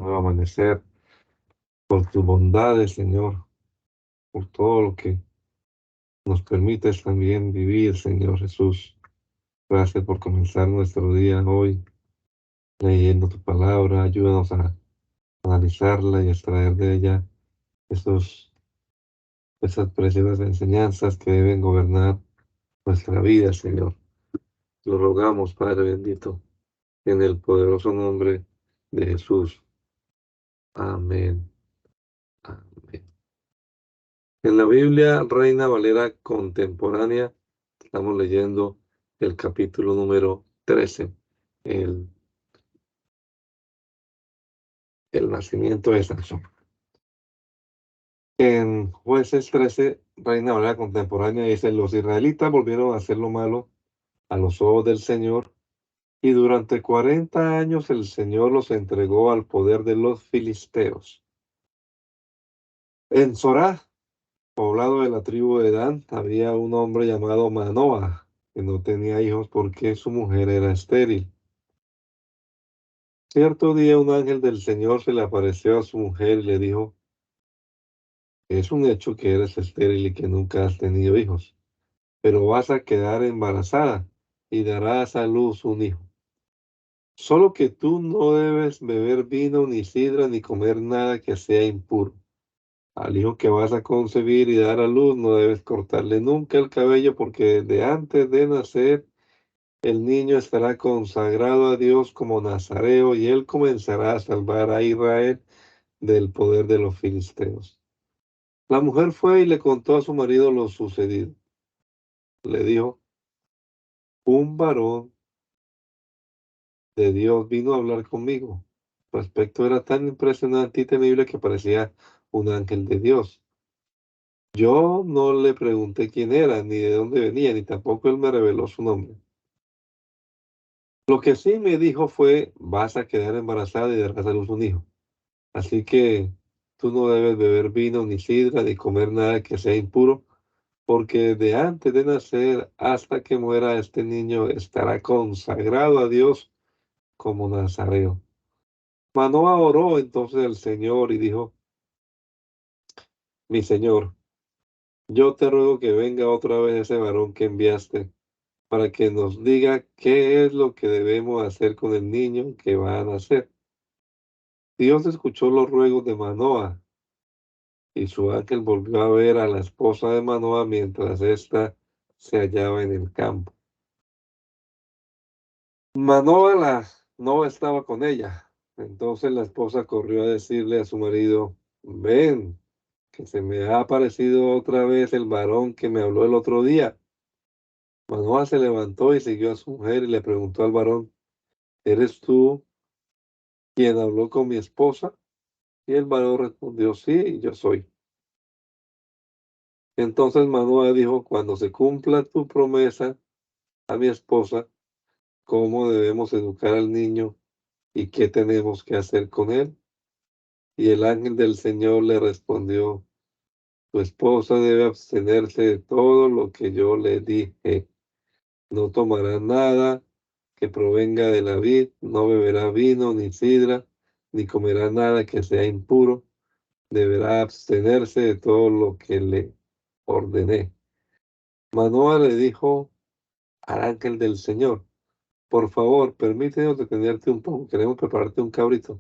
nuevo amanecer, por tus bondades, Señor, por todo lo que nos permites también vivir, Señor Jesús. Gracias por comenzar nuestro día hoy leyendo tu palabra. Ayúdanos a analizarla y extraer de ella esos, esas preciosas enseñanzas que deben gobernar nuestra vida, Señor. Lo rogamos, Padre bendito, en el poderoso nombre de Jesús. Amén. Amén. En la Biblia Reina Valera contemporánea estamos leyendo el capítulo número 13, el, el nacimiento de Sansón. En Jueces 13, Reina Valera contemporánea dice: los israelitas volvieron a hacer lo malo a los ojos del Señor, y durante 40 años el Señor los entregó al poder de los filisteos. En Zorá, poblado de la tribu de Dan, había un hombre llamado Manoah, que no tenía hijos porque su mujer era estéril. Cierto día un ángel del Señor se le apareció a su mujer y le dijo: es un hecho que eres estéril y que nunca has tenido hijos, pero vas a quedar embarazada y darás a luz un hijo. Solo que tú no debes beber vino, ni sidra, ni comer nada que sea impuro. Al hijo que vas a concebir y dar a luz no debes cortarle nunca el cabello, porque desde antes de nacer el niño estará consagrado a Dios como nazareo, y él comenzará a salvar a Israel del poder de los filisteos. La mujer fue y le contó a su marido lo sucedido. Le dijo: un varón de Dios vino a hablar conmigo. Su aspecto era tan impresionante y temible que parecía un ángel de Dios. Yo no le pregunté quién era, ni de dónde venía, ni tampoco él me reveló su nombre. Lo que sí me dijo fue: vas a quedar embarazada y darás a luz un hijo. Así que tú no debes beber vino, ni sidra, ni comer nada que sea impuro, porque de antes de nacer hasta que muera este niño estará consagrado a Dios como nazareo. Manoah oró entonces al Señor y dijo: mi Señor, yo te ruego que venga otra vez ese varón que enviaste, para que nos diga qué es lo que debemos hacer con el niño que va a nacer. Dios escuchó los ruegos de Manoah, y su ángel volvió a ver a la esposa de Manoah mientras ésta se hallaba en el campo. Manoah no estaba con ella. Entonces la esposa corrió a decirle a su marido: ven, que se me ha aparecido otra vez el varón que me habló el otro día. Manoah se levantó y siguió a su mujer y le preguntó al varón: ¿eres tú quien habló con mi esposa? Y el varón respondió: sí, yo soy. Entonces Manoah dijo: cuando se cumpla tu promesa a mi esposa, ¿cómo debemos educar al niño y qué tenemos que hacer con él? Y el ángel del Señor le respondió: tu esposa debe abstenerse de todo lo que yo le dije. No tomará nada que provenga de la vid, no beberá vino ni sidra, ni comerá nada que sea impuro. Deberá abstenerse de todo lo que le ordené. Manoah le dijo al ángel del Señor: por favor, permítenos detenerte un poco, queremos prepararte un cabrito.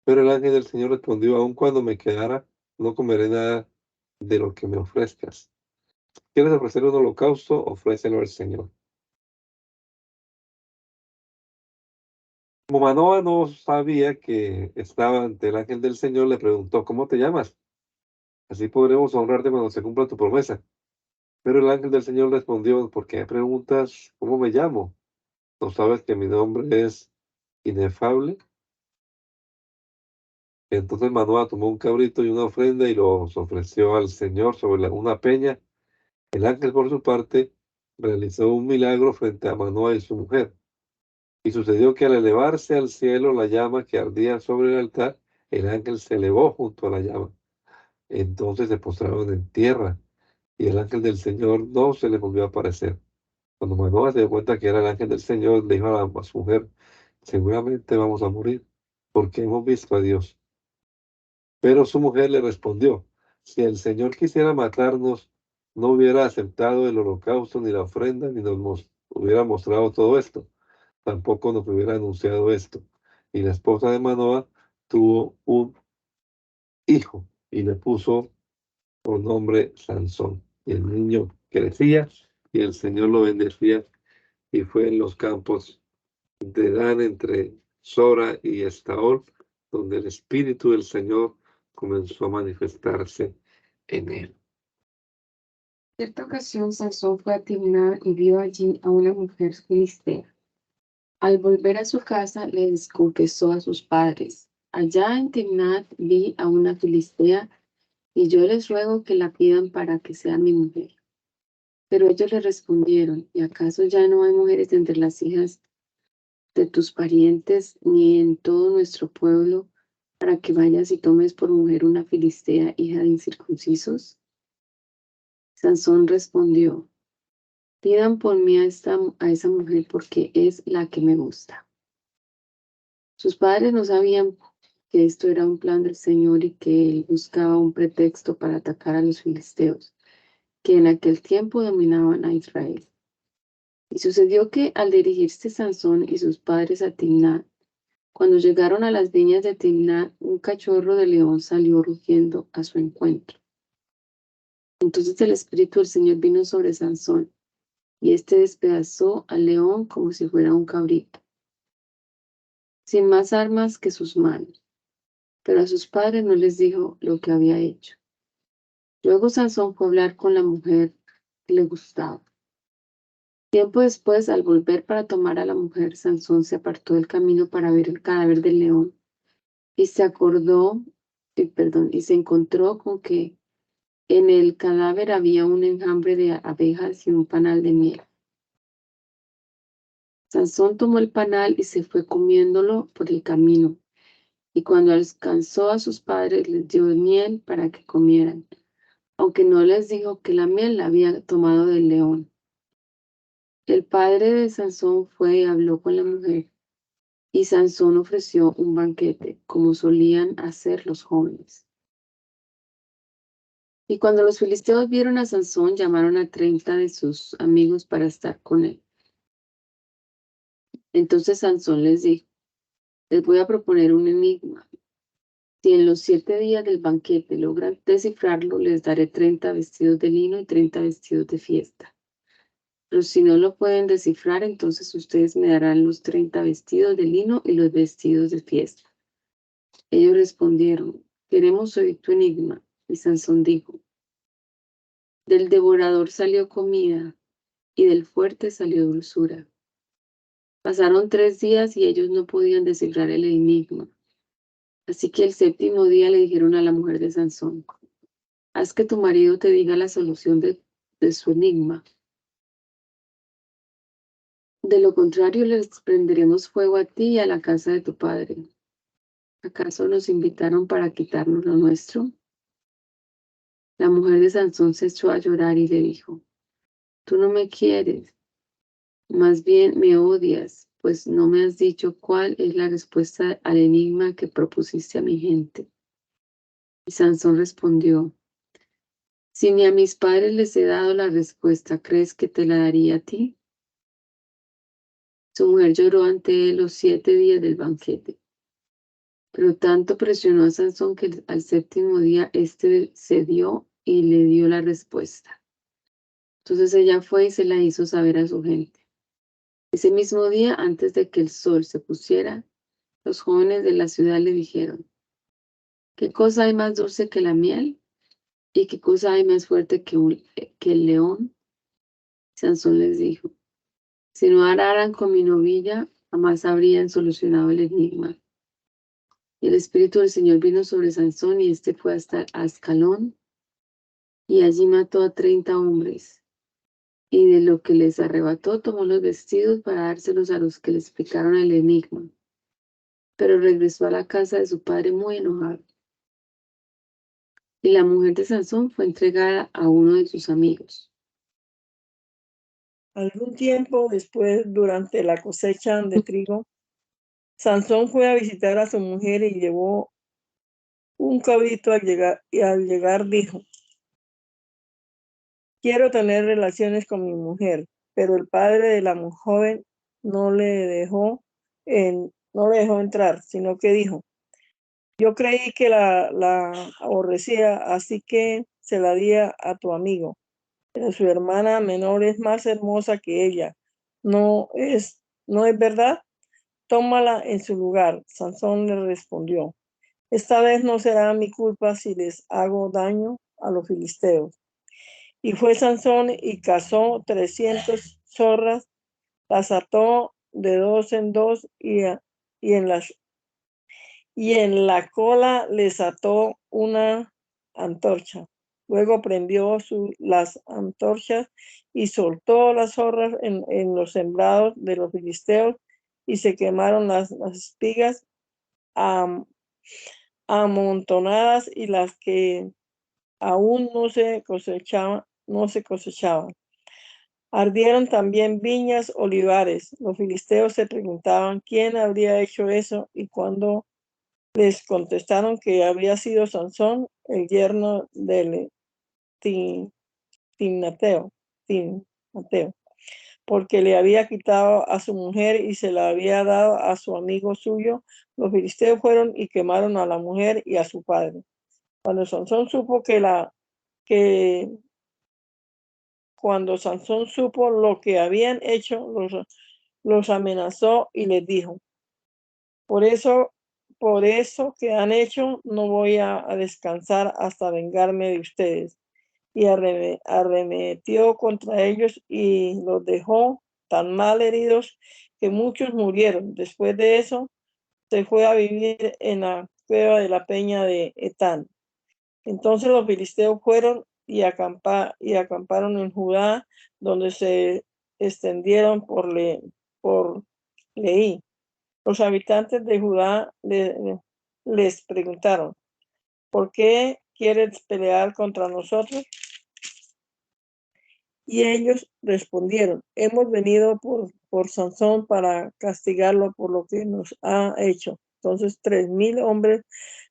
Pero el ángel del Señor respondió: aun cuando me quedara, no comeré nada de lo que me ofrezcas. ¿Quieres ofrecer un holocausto? Ofrécelo al Señor. Como Manoah no sabía que estaba ante el ángel del Señor, le preguntó: ¿cómo te llamas? Así podremos honrarte cuando se cumpla tu promesa. Pero el ángel del Señor respondió: ¿por qué me preguntas cómo me llamo? ¿No sabes que mi nombre es inefable? Entonces Manoah tomó un cabrito y una ofrenda y los ofreció al Señor sobre una peña. El ángel, por su parte, realizó un milagro frente a Manoah y su mujer. Y sucedió que al elevarse al cielo la llama que ardía sobre el altar, el ángel se elevó junto a la llama. Entonces se postraron en tierra, y el ángel del Señor no se les volvió a aparecer. Cuando Manoah se dio cuenta que era el ángel del Señor, le dijo a su mujer: seguramente vamos a morir, porque hemos visto a Dios. Pero su mujer le respondió, si el Señor quisiera matarnos, no hubiera aceptado el holocausto ni la ofrenda, ni hubiera mostrado todo esto. Tampoco nos hubiera anunciado esto. Y la esposa de Manoah tuvo un hijo y le puso por nombre Sansón. Y el niño crecía y el Señor lo bendecía y fue en los campos de Dan entre Sora y Estaol, donde el Espíritu del Señor comenzó a manifestarse en él. Cierta ocasión Sansón fue a Timná y vio allí a una mujer filistea. Al volver a su casa les confesó a sus padres, allá en Timnat vi a una filistea y yo les ruego que la pidan para que sea mi mujer. Pero ellos le respondieron, ¿y acaso ya no hay mujeres entre las hijas de tus parientes ni en todo nuestro pueblo para que vayas y tomes por mujer una filistea hija de incircuncisos? Sansón respondió, pidan por mí a esa mujer porque es la que me gusta. Sus padres no sabían que esto era un plan del Señor y que él buscaba un pretexto para atacar a los filisteos, que en aquel tiempo dominaban a Israel. Y sucedió que al dirigirse Sansón y sus padres a Timnat, cuando llegaron a las viñas de Timnat, un cachorro de león salió rugiendo a su encuentro. Entonces el Espíritu del Señor vino sobre Sansón, y éste despedazó al león como si fuera un cabrito, sin más armas que sus manos. Pero a sus padres no les dijo lo que había hecho. Luego Sansón fue a hablar con la mujer que le gustaba. Tiempo después, al volver para tomar a la mujer, Sansón se apartó del camino para ver el cadáver del león y se encontró con que en el cadáver había un enjambre de abejas y un panal de miel. Sansón tomó el panal y se fue comiéndolo por el camino, y cuando alcanzó a sus padres les dio miel para que comieran, aunque no les dijo que la miel la había tomado del león. El padre de Sansón fue y habló con la mujer, y Sansón ofreció un banquete, como solían hacer los jóvenes. Y cuando los filisteos vieron a Sansón, llamaron a 30 de sus amigos para estar con él. Entonces Sansón les dijo, les voy a proponer un enigma. Si en los 7 días del banquete logran descifrarlo, les daré 30 vestidos de lino y 30 vestidos de fiesta. Pero si no lo pueden descifrar, entonces ustedes me darán los 30 vestidos de lino y los vestidos de fiesta. Ellos respondieron, queremos oír tu enigma. Y Sansón dijo, del devorador salió comida y del fuerte salió dulzura. Pasaron 3 días y ellos no podían descifrar el enigma. Así que el 7º día le dijeron a la mujer de Sansón, haz que tu marido te diga la solución de su enigma. De lo contrario, les prenderemos fuego a ti y a la casa de tu padre. ¿Acaso nos invitaron para quitarnos lo nuestro? La mujer de Sansón se echó a llorar y le dijo, tú no me quieres, más bien me odias, pues no me has dicho cuál es la respuesta al enigma que propusiste a mi gente. Y Sansón respondió, si ni a mis padres les he dado la respuesta, ¿crees que te la daría a ti? Su mujer lloró ante él los 7 días del banquete. Pero tanto presionó a Sansón que al 7º día éste cedió y le dio la respuesta. Entonces ella fue y se la hizo saber a su gente. Ese mismo día, antes de que el sol se pusiera, los jóvenes de la ciudad le dijeron, ¿qué cosa hay más dulce que la miel? ¿Y qué cosa hay más fuerte que el león? Sansón les dijo, si no araran con mi novilla, jamás habrían solucionado el enigma. Y el Espíritu del Señor vino sobre Sansón y éste fue hasta Ascalón y allí mató a 30 hombres. Y de lo que les arrebató tomó los vestidos para dárselos a los que le explicaron el enigma. Pero regresó a la casa de su padre muy enojado. Y la mujer de Sansón fue entregada a uno de sus amigos. Algún tiempo después, durante la cosecha de trigo, Sansón fue a visitar a su mujer y llevó un cabrito y al llegar dijo: quiero tener relaciones con mi mujer. Pero el padre de la joven no le dejó entrar, sino que dijo: yo creí que la aborrecía, así que se la di a tu amigo. Pero su hermana menor es más hermosa que ella. ¿No es verdad? Tómala en su lugar. Sansón le respondió: esta vez no será mi culpa si les hago daño a los filisteos. Y fue Sansón y cazó 300 zorras, las ató de dos en dos y en la cola les ató una antorcha. Luego prendió las antorchas y soltó las zorras en los sembrados de los filisteos y se quemaron las espigas amontonadas y las que aún no se cosechaban. Ardieron también viñas, olivares. Los filisteos se preguntaban quién habría hecho eso, y cuando les contestaron que había sido Sansón, el yerno de Timnateo, porque le había quitado a su mujer y se la había dado a su amigo suyo, los filisteos fueron y quemaron a la mujer y a su padre. Cuando Sansón supo cuando Sansón supo lo que habían hecho, los amenazó y les dijo: por eso que han hecho, no voy a descansar hasta vengarme de ustedes. Y arremetió contra ellos y los dejó tan mal heridos que muchos murieron. Después de eso, se fue a vivir en la cueva de la peña de Etán. Entonces los filisteos fueron y acamparon en Judá, donde se extendieron por Leí. Los habitantes de Judá les preguntaron: ¿por qué quieres pelear contra nosotros? Y ellos respondieron: hemos venido por Sansón para castigarlo por lo que nos ha hecho. Entonces 3,000 hombres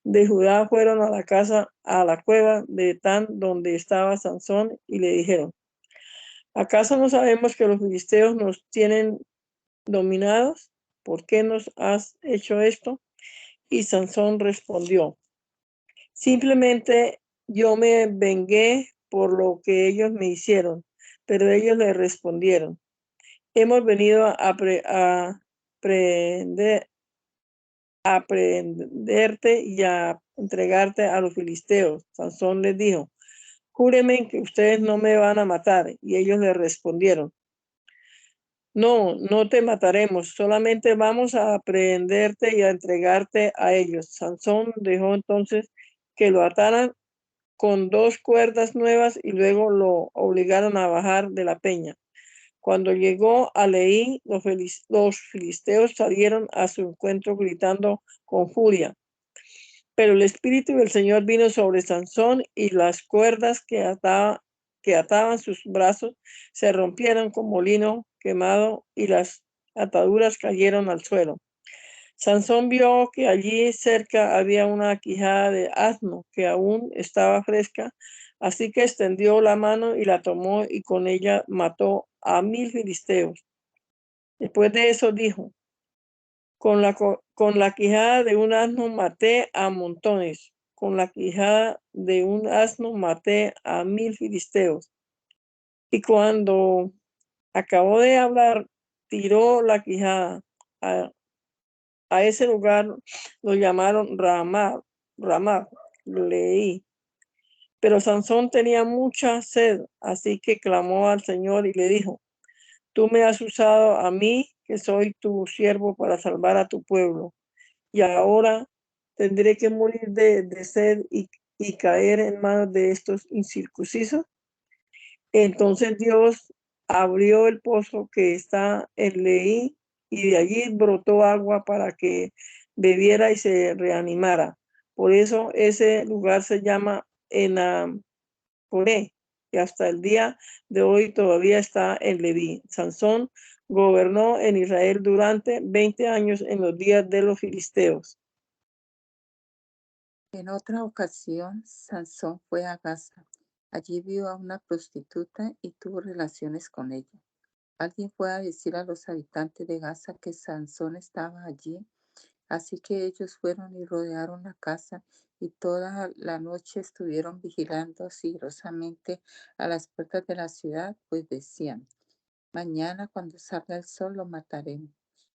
de Judá fueron a la cueva de Etán donde estaba Sansón y le dijeron: ¿acaso no sabemos que los filisteos nos tienen dominados? ¿Por qué nos has hecho esto? Y Sansón respondió: simplemente yo me vengué por lo que ellos me hicieron. Pero ellos le respondieron: hemos venido a prenderte y a entregarte a los filisteos. Sansón les dijo: júrenme que ustedes no me van a matar. Y ellos le respondieron: no, no te mataremos, solamente vamos a prenderte y a entregarte a ellos. Sansón dejó entonces que lo ataran con 2 cuerdas nuevas y luego lo obligaron a bajar de la peña. Cuando llegó a Leí, los filisteos salieron a su encuentro gritando con furia. Pero el Espíritu del Señor vino sobre Sansón y las cuerdas que ataban sus brazos se rompieron como lino quemado y las ataduras cayeron al suelo. Sansón vio que allí cerca había una quijada de asno que aún estaba fresca, así que extendió la mano y la tomó y con ella mató a 1,000 filisteos. Después de eso dijo: con la quijada de un asno maté a montones, con la quijada de un asno maté a 1,000 filisteos. Y cuando acabó de hablar, tiró la quijada. A ese lugar lo llamaron Ramá, Leí. Pero Sansón tenía mucha sed, así que clamó al Señor y le dijo: tú me has usado a mí, que soy tu siervo, para salvar a tu pueblo, y ahora tendré que morir de sed y caer en manos de estos incircuncisos. Entonces Dios abrió el pozo que está en Leí, y de allí brotó agua para que bebiera y se reanimara. Por eso ese lugar se llama Enamoré, y hasta el día de hoy todavía está en Leví. Sansón gobernó en Israel durante 20 años en los días de los filisteos. En otra ocasión, Sansón fue a Gaza. Allí vio a una prostituta y tuvo relaciones con ella. Alguien fue a decir a los habitantes de Gaza que Sansón estaba allí, así que ellos fueron y rodearon la casa y toda la noche estuvieron vigilando sigilosamente a las puertas de la ciudad, pues decían: mañana cuando salga el sol lo mataremos.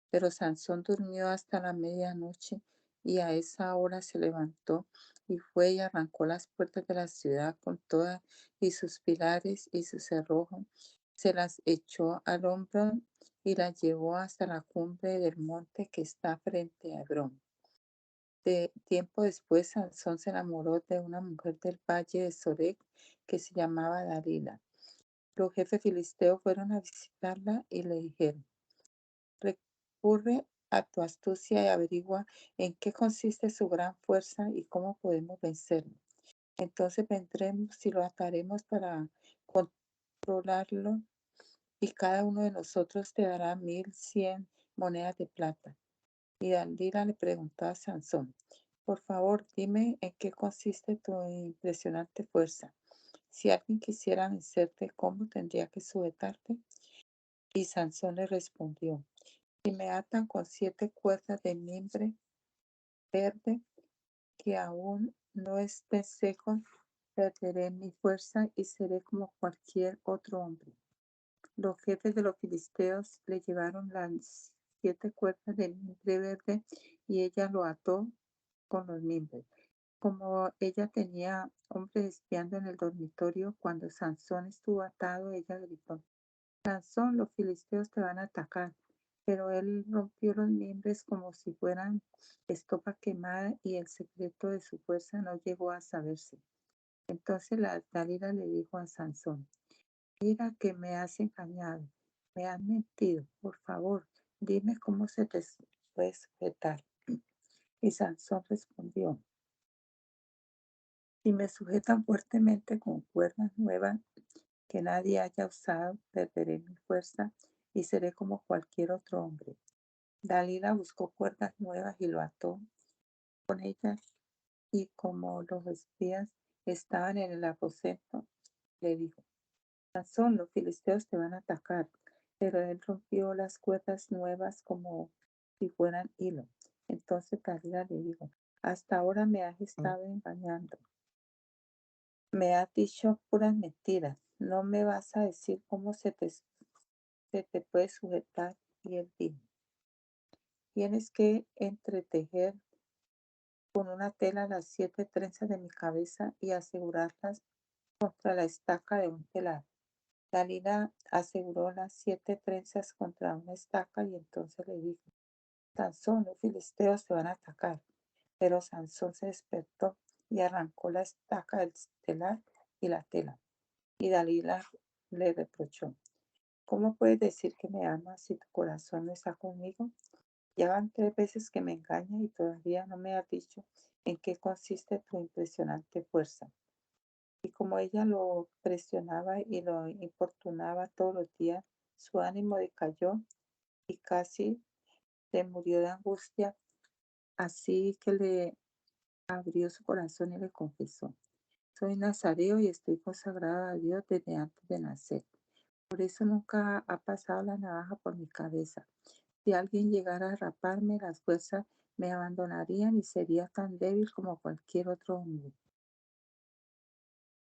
Pero Sansón durmió hasta la medianoche y a esa hora se levantó y fue y arrancó las puertas de la ciudad con todas y sus pilares y sus cerrojos. Se las echó al hombro y las llevó hasta la cumbre del monte que está frente a Hebrón. De tiempo después, Sansón se enamoró de una mujer del valle de Sorek que se llamaba Dalila. Los jefes filisteos fueron a visitarla y le dijeron: recurre a tu astucia y averigua en qué consiste su gran fuerza y cómo podemos vencerlo. Entonces vendremos y lo ataremos para controlarlo, y cada uno de nosotros te dará 1,100 monedas de plata. Y Dalila le preguntó a Sansón: por favor, dime en qué consiste tu impresionante fuerza. Si alguien quisiera vencerte, ¿cómo tendría que sujetarte? Y Sansón le respondió: si me atan con 7 cuerdas de mimbre verde que aún no estén secos, perderé mi fuerza y seré como cualquier otro hombre. Los jefes de los filisteos le llevaron las 7 cuerdas de mimbre verde y ella lo ató con los mimbres. Como ella tenía hombres espiando en el dormitorio, cuando Sansón estuvo atado, ella gritó: Sansón, los filisteos te van a atacar. Pero él rompió los miembros como si fueran estopa quemada y el secreto de su fuerza no llegó a saberse. Entonces la Dalila le dijo a Sansón: mira que me has engañado, me has mentido, por favor, dime cómo se te puede sujetar. Y Sansón respondió: si me sujetan fuertemente con cuerdas nuevas que nadie haya usado, perderé mi fuerza y seré como cualquier otro hombre. Dalila buscó cuerdas nuevas y lo ató con ellas, y como los espías estaban en el aposento, le dijo: Sansón, los filisteos te van a atacar. Pero él rompió las cuerdas nuevas como si fueran hilo. Entonces Dalila le dijo: hasta ahora me has estado engañando. Me has dicho puras mentiras. No me vas a decir cómo se te puede sujetar. Y él dijo: tienes que entretejer con una tela las 7 trenzas de mi cabeza y asegurarlas contra la estaca de un telar. Dalila aseguró las 7 trenzas contra una estaca y entonces le dijo: Sansón, los filisteos te van a atacar. Pero Sansón se despertó y arrancó la estaca del telar y la tela. Y Dalila le reprochó: ¿cómo puedes decir que me amas si tu corazón no está conmigo? Ya van 3 veces que me engañas y todavía no me has dicho en qué consiste tu impresionante fuerza. Y como ella lo presionaba y lo importunaba todos los días, su ánimo decayó y casi se murió de angustia. Así que le abrió su corazón y le confesó: soy nazareo y estoy consagrado a Dios desde antes de nacer. Por eso nunca ha pasado la navaja por mi cabeza. Si alguien llegara a raparme, las fuerzas me abandonarían y sería tan débil como cualquier otro hombre.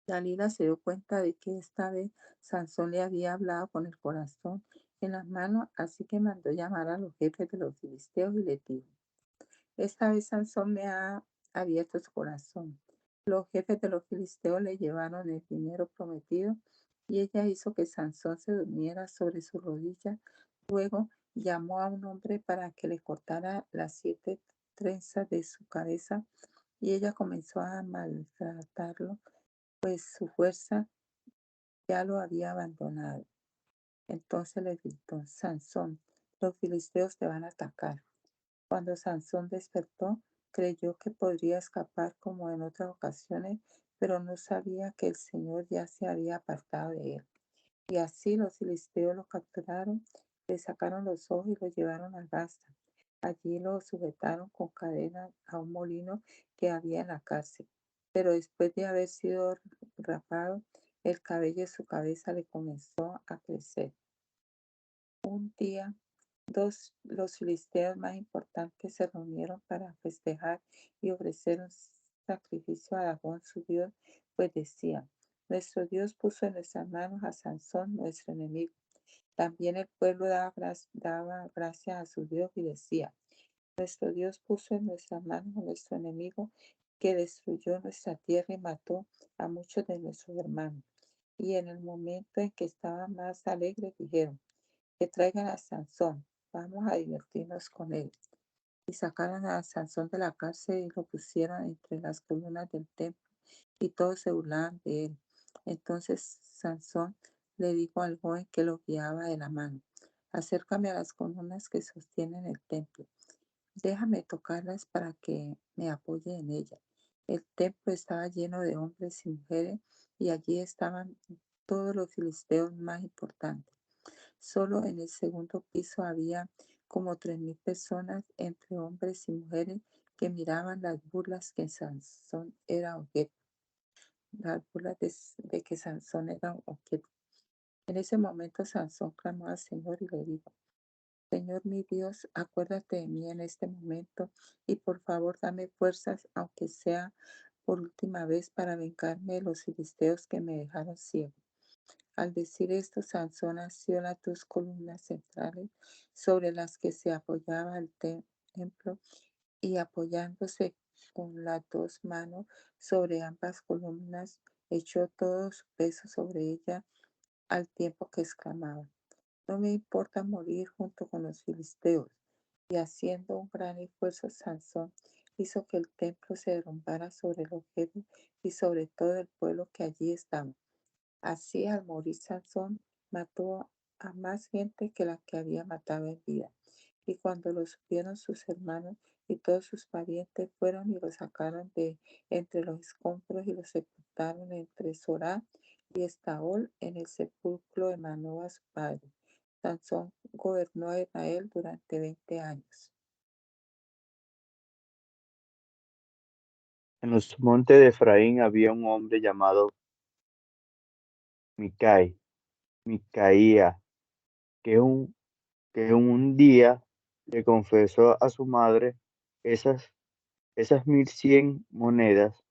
Dalila se dio cuenta de que esta vez Sansón le había hablado con el corazón en las manos, así que mandó llamar a los jefes de los filisteos y les dijo: esta vez Sansón me ha abierto su corazón. Los jefes de los filisteos le llevaron el dinero prometido y ella hizo que Sansón se durmiera sobre su rodilla. Luego llamó a un hombre para que le cortara las 7 trenzas de su cabeza y ella comenzó a maltratarlo, pues su fuerza ya lo había abandonado. Entonces le gritó: Sansón, los filisteos te van a atacar. Cuando Sansón despertó, creyó que podría escapar como en otras ocasiones, pero no sabía que el Señor ya se había apartado de él. Y así los filisteos lo capturaron, Le sacaron los ojos y lo llevaron a Gaza. Allí lo sujetaron con cadenas a un molino que había en la cárcel. Pero después de haber sido rapado, el cabello de su cabeza le comenzó a crecer. Un día, los filisteos más importantes se reunieron para festejar y ofrecer un sacrificio a Dagón, su dios, pues decían: nuestro Dios puso en nuestras manos a Sansón, nuestro enemigo. También el pueblo daba gracias a su Dios y decía: nuestro Dios puso en nuestras manos a nuestro enemigo, que destruyó nuestra tierra y mató a muchos de nuestros hermanos. Y en el momento en que estaban más alegres, dijeron: que traigan a Sansón, vamos a divertirnos con él. Y sacaron a Sansón de la cárcel y lo pusieron entre las columnas del templo, y todos se burlaban de él. Entonces Sansón le dijo al joven que lo guiaba de la mano: acércame a las columnas que sostienen el templo. Déjame tocarlas para que me apoye en ellas. El templo estaba lleno de hombres y mujeres, y allí estaban todos los filisteos más importantes. Solo en el segundo piso había como 3,000 personas, entre hombres y mujeres, que miraban las burlas que Sansón era objeto. Las burlas de que Sansón era objeto. En ese momento Sansón clamó al Señor y le dijo: Señor mi Dios, acuérdate de mí en este momento y por favor dame fuerzas, aunque sea por última vez, para vengarme de los filisteos que me dejaron ciego. Al decir esto, Sansón asió las 2 columnas centrales sobre las que se apoyaba el templo, y apoyándose con las 2 manos sobre ambas columnas, echó todo su peso sobre ella, al tiempo que exclamaba: no me importa morir junto con los filisteos. Y haciendo un gran esfuerzo, Sansón hizo que el templo se derrumbara sobre el objeto y sobre todo el pueblo que allí estaba. Así, al morir Sansón, mató a más gente que la que había matado en vida. Y cuando lo supieron sus hermanos y todos sus parientes, fueron y lo sacaron de entre los escombros y lo sepultaron entre Sorá y Estaol, en el sepulcro de Manoa su padre. Sansón gobernó a Israel durante 20 años. En los montes de Efraín había un hombre llamado Micaía, que un día le confesó a su madre: esas 1,100 monedas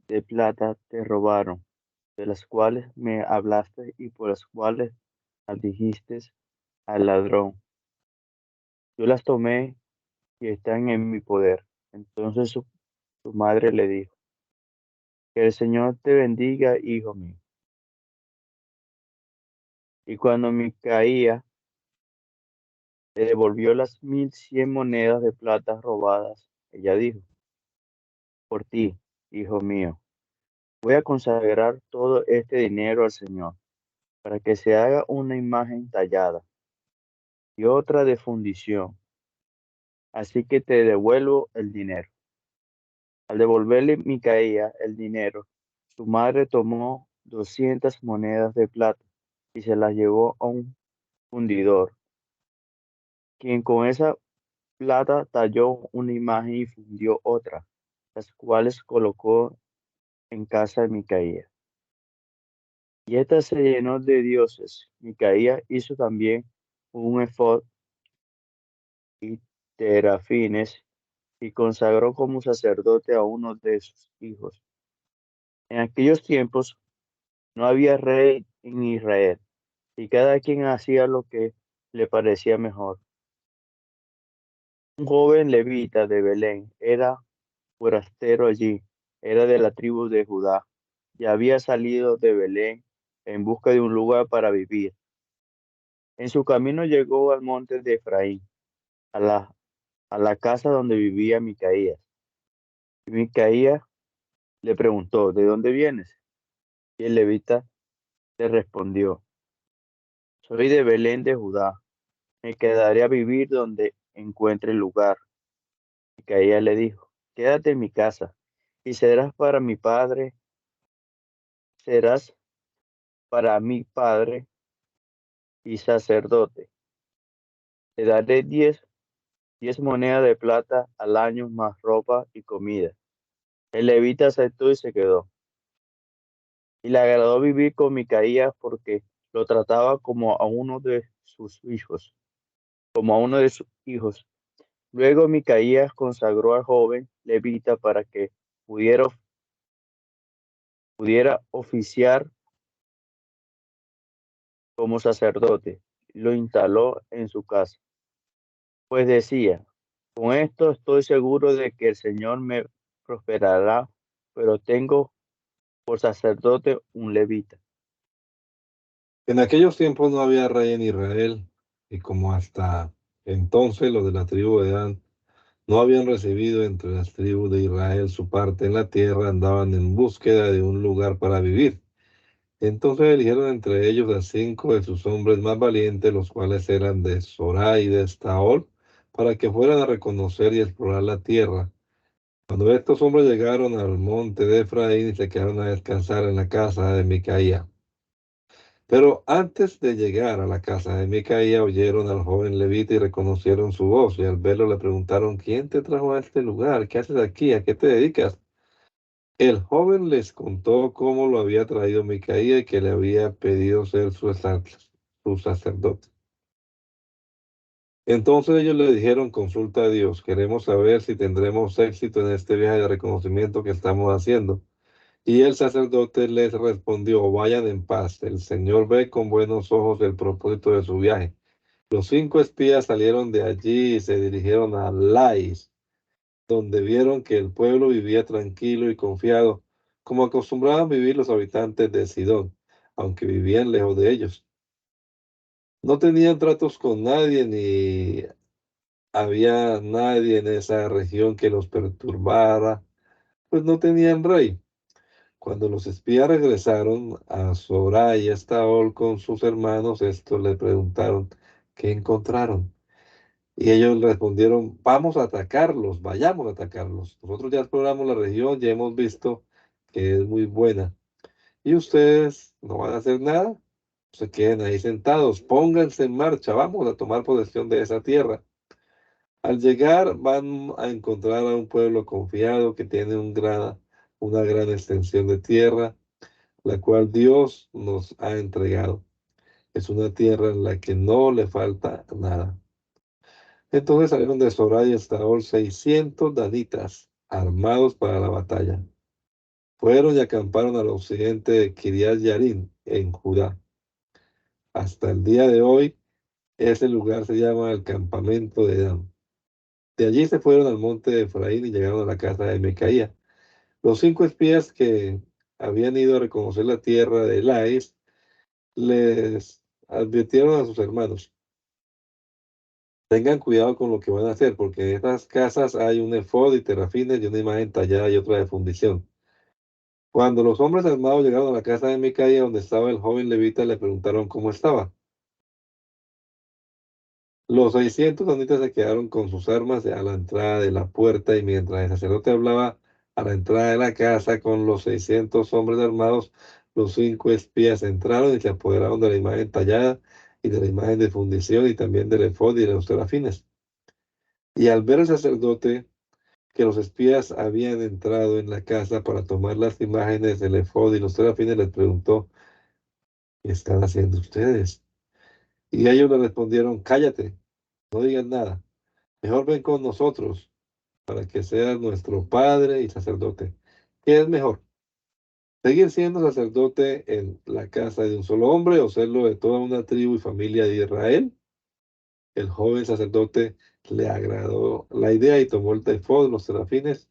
de plata te robaron, de las cuales me hablaste y por las cuales maldijiste al ladrón. Yo las tomé y están en mi poder. Entonces su madre le dijo: que el Señor te bendiga, hijo mío. Y cuando Micaía le devolvió las 1,100 monedas de plata robadas, ella dijo: por ti, hijo mío, voy a consagrar todo este dinero al Señor, para que se haga una imagen tallada y otra de fundición. Así que te devuelvo el dinero. Al devolverle Micaía el dinero, su madre tomó 200 monedas de plata y se las llevó a un fundidor, quien con esa plata talló una imagen y fundió otra, las cuales colocó en casa de Micaía. Y ésta se llenó de dioses. Micaía hizo también un efod y terafines, y consagró como sacerdote a uno de sus hijos. En aquellos tiempos no había rey en Israel, y cada quien hacía lo que le parecía mejor. Un joven levita de Belén era forastero allí, era de la tribu de Judá, y había salido de Belén en busca de un lugar para vivir. En su camino llegó al monte de Efraín, a la casa donde vivía Micaías. Y Micaías le preguntó: ¿de dónde vienes? Y el levita le respondió: soy de Belén de Judá, me quedaré a vivir donde encuentre lugar. Micaías le dijo: quédate en mi casa, y serás para mi padre y sacerdote. Te daré 10 monedas de plata al año más ropa y comida. El levita aceptó y se quedó. Y le agradó vivir con Micaías porque lo trataba como a uno de sus hijos, como a uno de sus hijos. Luego Micaías consagró al joven levita para que pudiera, pudiera oficiar como sacerdote. Lo instaló en su casa. Pues decía, con esto estoy seguro de que el Señor me prosperará, pero tengo por sacerdote un levita. En aquellos tiempos no había rey en Israel, y como hasta entonces los de la tribu de Dan no habían recibido entre las tribus de Israel su parte en la tierra, andaban en búsqueda de un lugar para vivir. Entonces eligieron entre ellos a 5 de sus hombres más valientes, los cuales eran de Sorá y de Estaol, para que fueran a reconocer y explorar la tierra. Cuando estos hombres llegaron al monte de Efraín y se quedaron a descansar en la casa de Micaía. Pero antes de llegar a la casa de Micaía, oyeron al joven levita y reconocieron su voz, y al verlo le preguntaron, ¿quién te trajo a este lugar? ¿Qué haces aquí? ¿A qué te dedicas? El joven les contó cómo lo había traído Micaía y que le había pedido ser su sacerdote. Entonces ellos le dijeron, consulta a Dios, queremos saber si tendremos éxito en este viaje de reconocimiento que estamos haciendo. Y el sacerdote les respondió, vayan en paz, el Señor ve con buenos ojos el propósito de su viaje. Los 5 espías salieron de allí y se dirigieron a Lais, donde vieron que el pueblo vivía tranquilo y confiado, como acostumbraban vivir los habitantes de Sidón, aunque vivían lejos de ellos. No tenían tratos con nadie, ni había nadie en esa región que los perturbara, pues no tenían rey. Cuando los espías regresaron a Soraya y Estaol con sus hermanos, estos le preguntaron qué encontraron. Y ellos respondieron, vamos a atacarlos, vayamos a atacarlos. Nosotros ya exploramos la región, ya hemos visto que es muy buena. Y ustedes no van a hacer nada, se queden ahí sentados, pónganse en marcha, vamos a tomar posesión de esa tierra. Al llegar van a encontrar a un pueblo confiado que tiene una gran extensión de tierra, la cual Dios nos ha entregado. Es una tierra en la que no le falta nada. Entonces salieron de Soraya y Estaol 600 danitas armados para la batalla. Fueron y acamparon al occidente de Kiriat Yarim, en Judá. Hasta el día de hoy, ese lugar se llama el campamento de Dan. De allí se fueron al monte de Efraín y llegaron a la casa de Micaía. Los 5 espías que habían ido a reconocer la tierra de Lais les advirtieron a sus hermanos: tengan cuidado con lo que van a hacer, porque en estas casas hay un efod y terafines y una imagen tallada y otra de fundición. Cuando los hombres armados llegaron a la casa de Micaía, donde estaba el joven levita, le preguntaron cómo estaba. Los 600 danitas se quedaron con sus armas a la entrada de la puerta, y mientras el sacerdote hablaba a la entrada de la casa con los 600 hombres armados, los 5 espías entraron y se apoderaron de la imagen tallada y de la imagen de fundición y también del efod y de los terafines. Y al ver el sacerdote que los espías habían entrado en la casa para tomar las imágenes del efod y los terafines, les preguntó, ¿qué están haciendo ustedes? Y ellos le respondieron, cállate, no digan nada, mejor ven con nosotros para que seas nuestro padre y sacerdote. ¿Qué es mejor? ¿Seguir siendo sacerdote en la casa de un solo hombre o serlo de toda una tribu y familia de Israel? El joven sacerdote le agradó la idea y tomó el efod, los serafines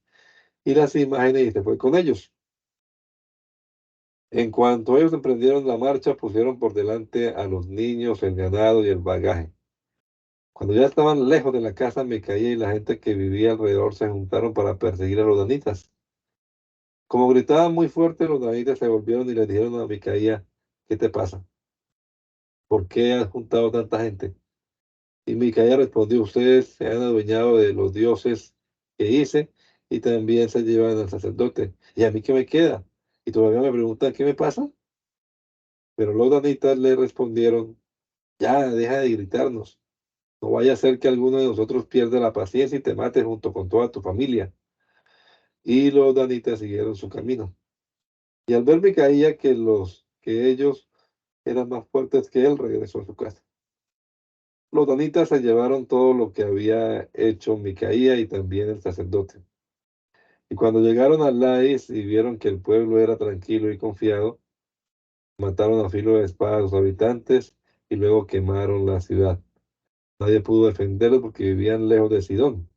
y las imágenes y se fue con ellos. En cuanto ellos emprendieron la marcha, pusieron por delante a los niños, el ganado y el bagaje. Cuando ya estaban lejos de la casa, Micaía y la gente que vivía alrededor se juntaron para perseguir a los danitas. Como gritaban muy fuerte, los danitas se volvieron y le dijeron a Micaía, ¿qué te pasa? ¿Por qué has juntado tanta gente? Y Micaía respondió, ustedes se han adueñado de los dioses que hice y también se llevan al sacerdote. ¿Y a mí qué me queda? Y todavía me preguntan, ¿qué me pasa? Pero los danitas le respondieron, Ya, deja de gritarnos. No vaya a ser que alguno de nosotros pierda la paciencia y te mate junto con toda tu familia. Y los danitas siguieron su camino. Y al ver Micaía que ellos eran más fuertes que él, regresó a su casa. Los danitas se llevaron todo lo que había hecho Micaía y también el sacerdote. Y cuando llegaron a Lais y vieron que el pueblo era tranquilo y confiado, mataron a filo de espada a los habitantes y luego quemaron la ciudad. Nadie pudo defenderlos porque vivían lejos de Sidón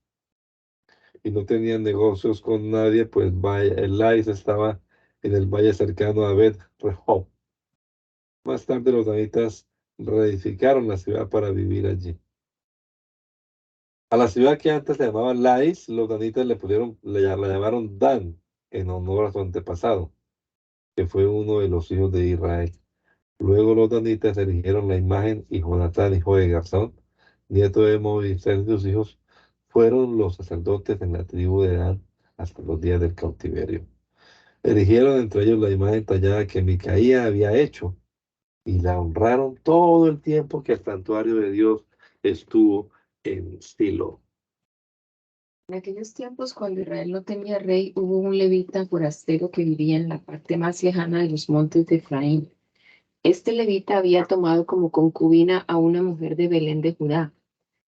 y no tenían negocios con nadie, pues el Lais estaba en el valle cercano a Bet Rehob. Más tarde los danitas reedificaron la ciudad para vivir allí. A la ciudad que antes se llamaba Lais, los danitas la llamaron Dan, en honor a su antepasado, que fue uno de los hijos de Israel. Luego los danitas eligieron la imagen y Jonatán, hijo de Garzón, nieto de Moisés y sus hijos, fueron los sacerdotes en la tribu de Dan hasta los días del cautiverio. Eligieron entre ellos la imagen tallada que Micaía había hecho y la honraron todo el tiempo que el santuario de Dios estuvo en Silo. En aquellos tiempos, cuando Israel no tenía rey, hubo un levita forastero que vivía en la parte más lejana de los montes de Efraín. Este levita había tomado como concubina a una mujer de Belén de Judá,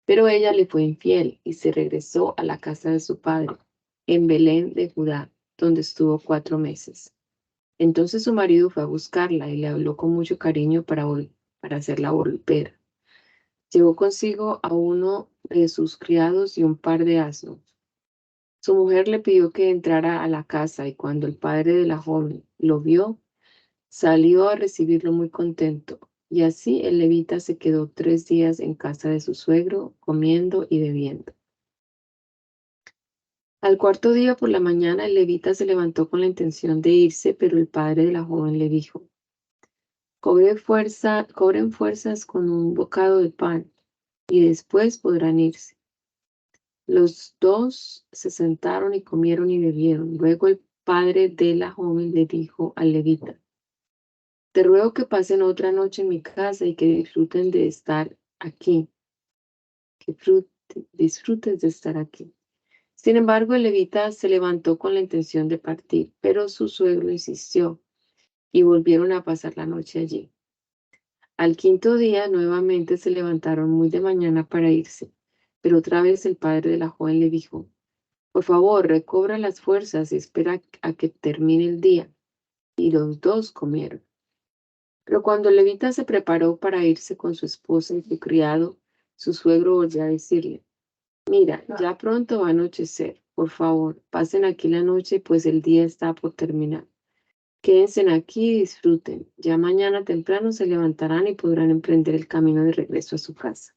pero ella le fue infiel y se regresó a la casa de su padre, en Belén de Judá, donde estuvo 4 meses. Entonces su marido fue a buscarla y le habló con mucho cariño para hacerla volver. Llevó consigo a uno de sus criados y un par de asnos. Su mujer le pidió que entrara a la casa y cuando el padre de la joven lo vio, salió a recibirlo muy contento. Y así el levita se quedó 3 días en casa de su suegro, comiendo y bebiendo. Al 4.º día por la mañana, el levita se levantó con la intención de irse, pero el padre de la joven le dijo: cobren fuerzas con un bocado de pan, y después podrán irse. Los dos se sentaron y comieron y bebieron. Luego el padre de la joven le dijo al levita: te ruego que pasen otra noche en mi casa y que disfruten de estar aquí, disfrutes de estar aquí. Sin embargo, el levita se levantó con la intención de partir, pero su suegro insistió y volvieron a pasar la noche allí. Al 5.º día nuevamente se levantaron muy de mañana para irse, pero otra vez el padre de la joven le dijo: por favor, recobra las fuerzas y espera a que termine el día. Y los dos comieron. Pero cuando el levita se preparó para irse con su esposa y su criado, su suegro volvió a decirle: mira, ya pronto va a anochecer. Por favor, pasen aquí la noche, pues el día está por terminar. Quédense aquí y disfruten. Ya mañana temprano se levantarán y podrán emprender el camino de regreso a su casa.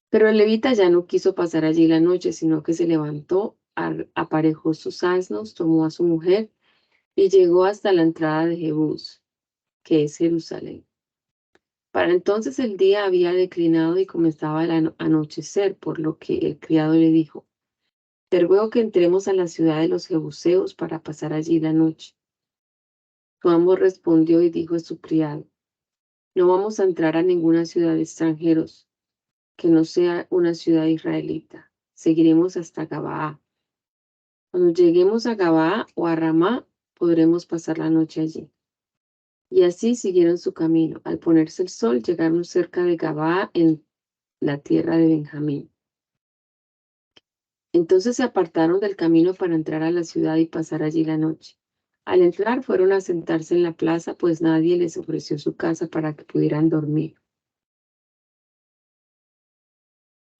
Pero el levita ya no quiso pasar allí la noche, sino que se levantó, aparejó sus asnos, tomó a su mujer y llegó hasta la entrada de Jebús, que es Jerusalén. Para entonces el día había declinado y comenzaba el anochecer, por lo que el criado le dijo: te ruego que entremos a la ciudad de los Jebuseos para pasar allí la noche. Su amo respondió y dijo a su criado: no vamos a entrar a ninguna ciudad de extranjeros que no sea una ciudad israelita. Seguiremos hasta Gabaa. Cuando lleguemos a Gabaa o a Ramá, podremos pasar la noche allí. Y así siguieron su camino. Al ponerse el sol, llegaron cerca de Gabaa en la tierra de Benjamín. Entonces se apartaron del camino para entrar a la ciudad y pasar allí la noche. Al entrar fueron a sentarse en la plaza, pues nadie les ofreció su casa para que pudieran dormir.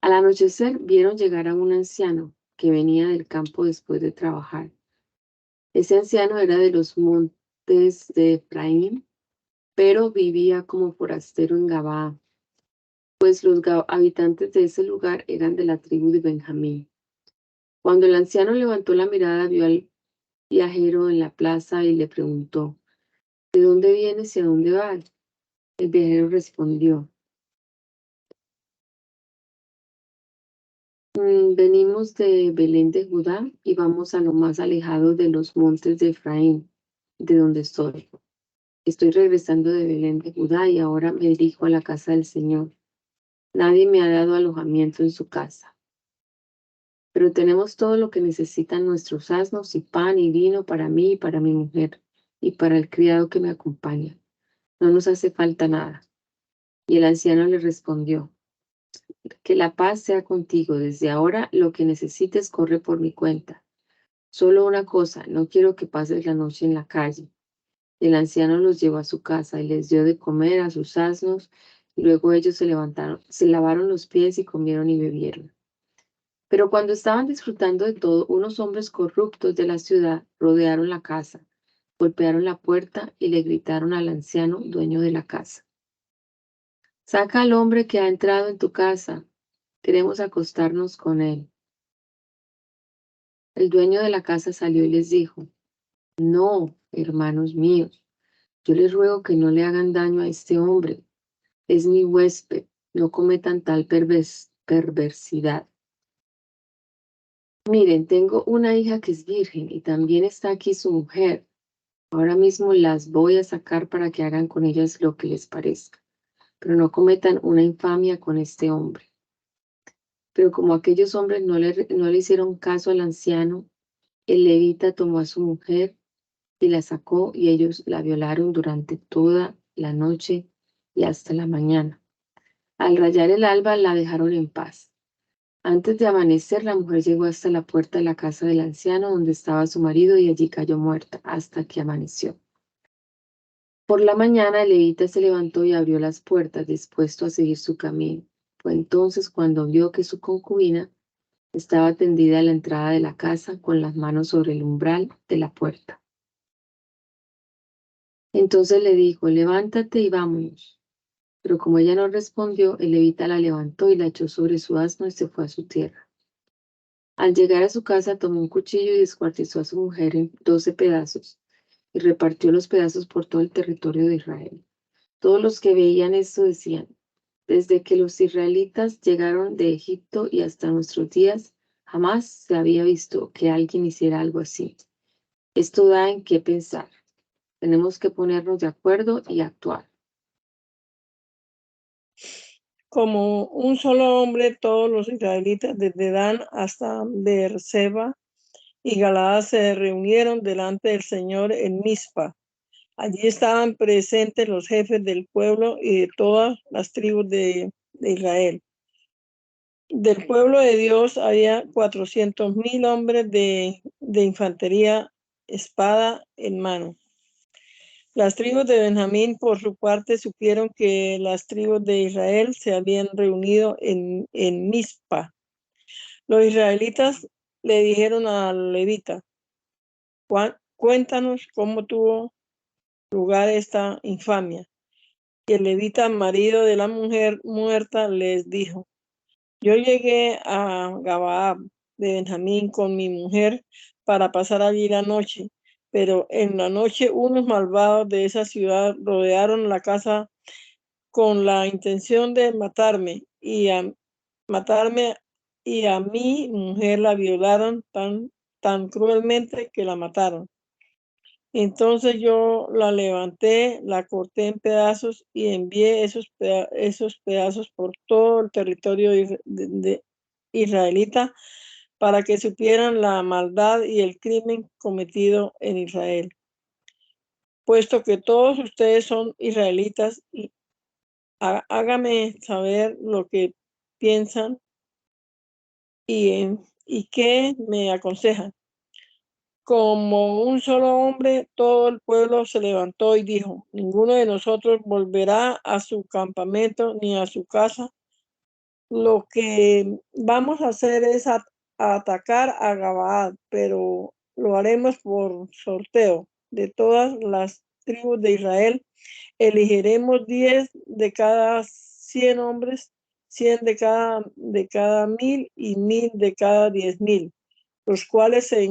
Al anochecer vieron llegar a un anciano que venía del campo después de trabajar. Ese anciano era de los montes de Efraín, pero vivía como forastero en Gabaa, pues los habitantes de ese lugar eran de la tribu de Benjamín. Cuando el anciano levantó la mirada, vio al viajero en la plaza y le preguntó: ¿de dónde vienes y a dónde vas? El viajero respondió: venimos de Belén de Judá y vamos a lo más alejado de los montes de Efraín, de donde estoy. Estoy regresando de Belén de Judá y ahora me dirijo a la casa del Señor. Nadie me ha dado alojamiento en su casa. Pero tenemos todo lo que necesitan nuestros asnos y pan y vino para mí y para mi mujer y para el criado que me acompaña. No nos hace falta nada. Y el anciano le respondió, que la paz sea contigo. Desde ahora lo que necesites corre por mi cuenta. Solo una cosa, no quiero que pases la noche en la calle. El anciano los llevó a su casa y les dio de comer a sus asnos, y luego ellos se levantaron, se lavaron los pies y comieron y bebieron. Pero cuando estaban disfrutando de todo, unos hombres corruptos de la ciudad rodearon la casa, golpearon la puerta y le gritaron al anciano, dueño de la casa: Saca al hombre que ha entrado en tu casa, queremos acostarnos con él. El dueño de la casa salió y les dijo: No, hermanos míos, yo les ruego que no le hagan daño a este hombre. Es mi huésped, no cometan tal perversidad. Miren, tengo una hija que es virgen y también está aquí su mujer. Ahora mismo las voy a sacar para que hagan con ellas lo que les parezca, pero no cometan una infamia con este hombre. Pero como aquellos hombres no le hicieron caso al anciano, el levita tomó a su mujer y la sacó, y ellos la violaron durante toda la noche y hasta la mañana. Al rayar el alba la dejaron en paz. Antes de amanecer, la mujer llegó hasta la puerta de la casa del anciano donde estaba su marido y allí cayó muerta hasta que amaneció. Por la mañana el levita se levantó y abrió las puertas, dispuesto a seguir su camino. Fue entonces cuando vio que su concubina estaba tendida a la entrada de la casa con las manos sobre el umbral de la puerta. Entonces le dijo: Levántate y vámonos. Pero como ella no respondió, el levita la levantó y la echó sobre su asno y se fue a su tierra. Al llegar a su casa, tomó un cuchillo y descuartizó a su mujer en 12 pedazos y repartió los pedazos por todo el territorio de Israel. Todos los que veían esto decían: Desde que los israelitas llegaron de Egipto y hasta nuestros días, jamás se había visto que alguien hiciera algo así. Esto da en qué pensar. Tenemos que ponernos de acuerdo y actuar. Como un solo hombre, todos los israelitas, desde Dan hasta Beerseba y Galaad, se reunieron delante del Señor en Mizpa. Allí estaban presentes los jefes del pueblo y de todas las tribus de Israel. Del pueblo de Dios había 400,000 hombres de infantería, espada en mano. Las tribus de Benjamín, por su parte, supieron que las tribus de Israel se habían reunido en Mizpa. Los israelitas le dijeron al levita: Cuéntanos cómo tuvo lugar esta infamia. Y el levita, marido de la mujer muerta, les dijo: Yo llegué a Gabaa de Benjamín con mi mujer para pasar allí la noche, pero en la noche unos malvados de esa ciudad rodearon la casa con la intención de matarme y a mi mujer la violaron tan cruelmente que la mataron. Entonces yo la levanté, la corté en pedazos y envié esos pedazos por todo el territorio de israelita para que supieran la maldad y el crimen cometido en Israel. Puesto que todos ustedes son israelitas, hágame saber lo que piensan y qué me aconsejan. Como un solo hombre, todo el pueblo se levantó y dijo: Ninguno de nosotros volverá a su campamento ni a su casa. Lo que vamos a hacer es atacar a Gabaa, pero lo haremos por sorteo. De todas las tribus de Israel, elegiremos 10 de cada 100 hombres, 100 de cada 1,000 y 1,000 de cada 10,000. Los cuales se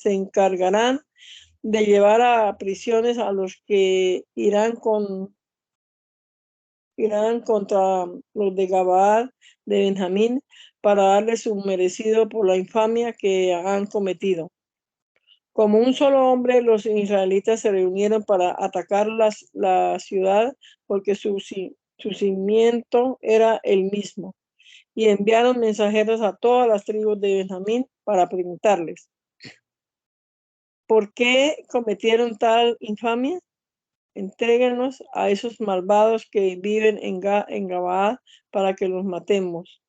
encargarán de llevar a prisiones a los que irán contra los de Gabaa de Benjamín para darles su merecido por la infamia que han cometido. Como un solo hombre, los israelitas se reunieron para atacar la ciudad porque su cimiento era el mismo. Y enviaron mensajeros a todas las tribus de Benjamín para preguntarles, ¿por qué cometieron tal infamia? Entréguenos a esos malvados que viven en Gabaa para que los matemos.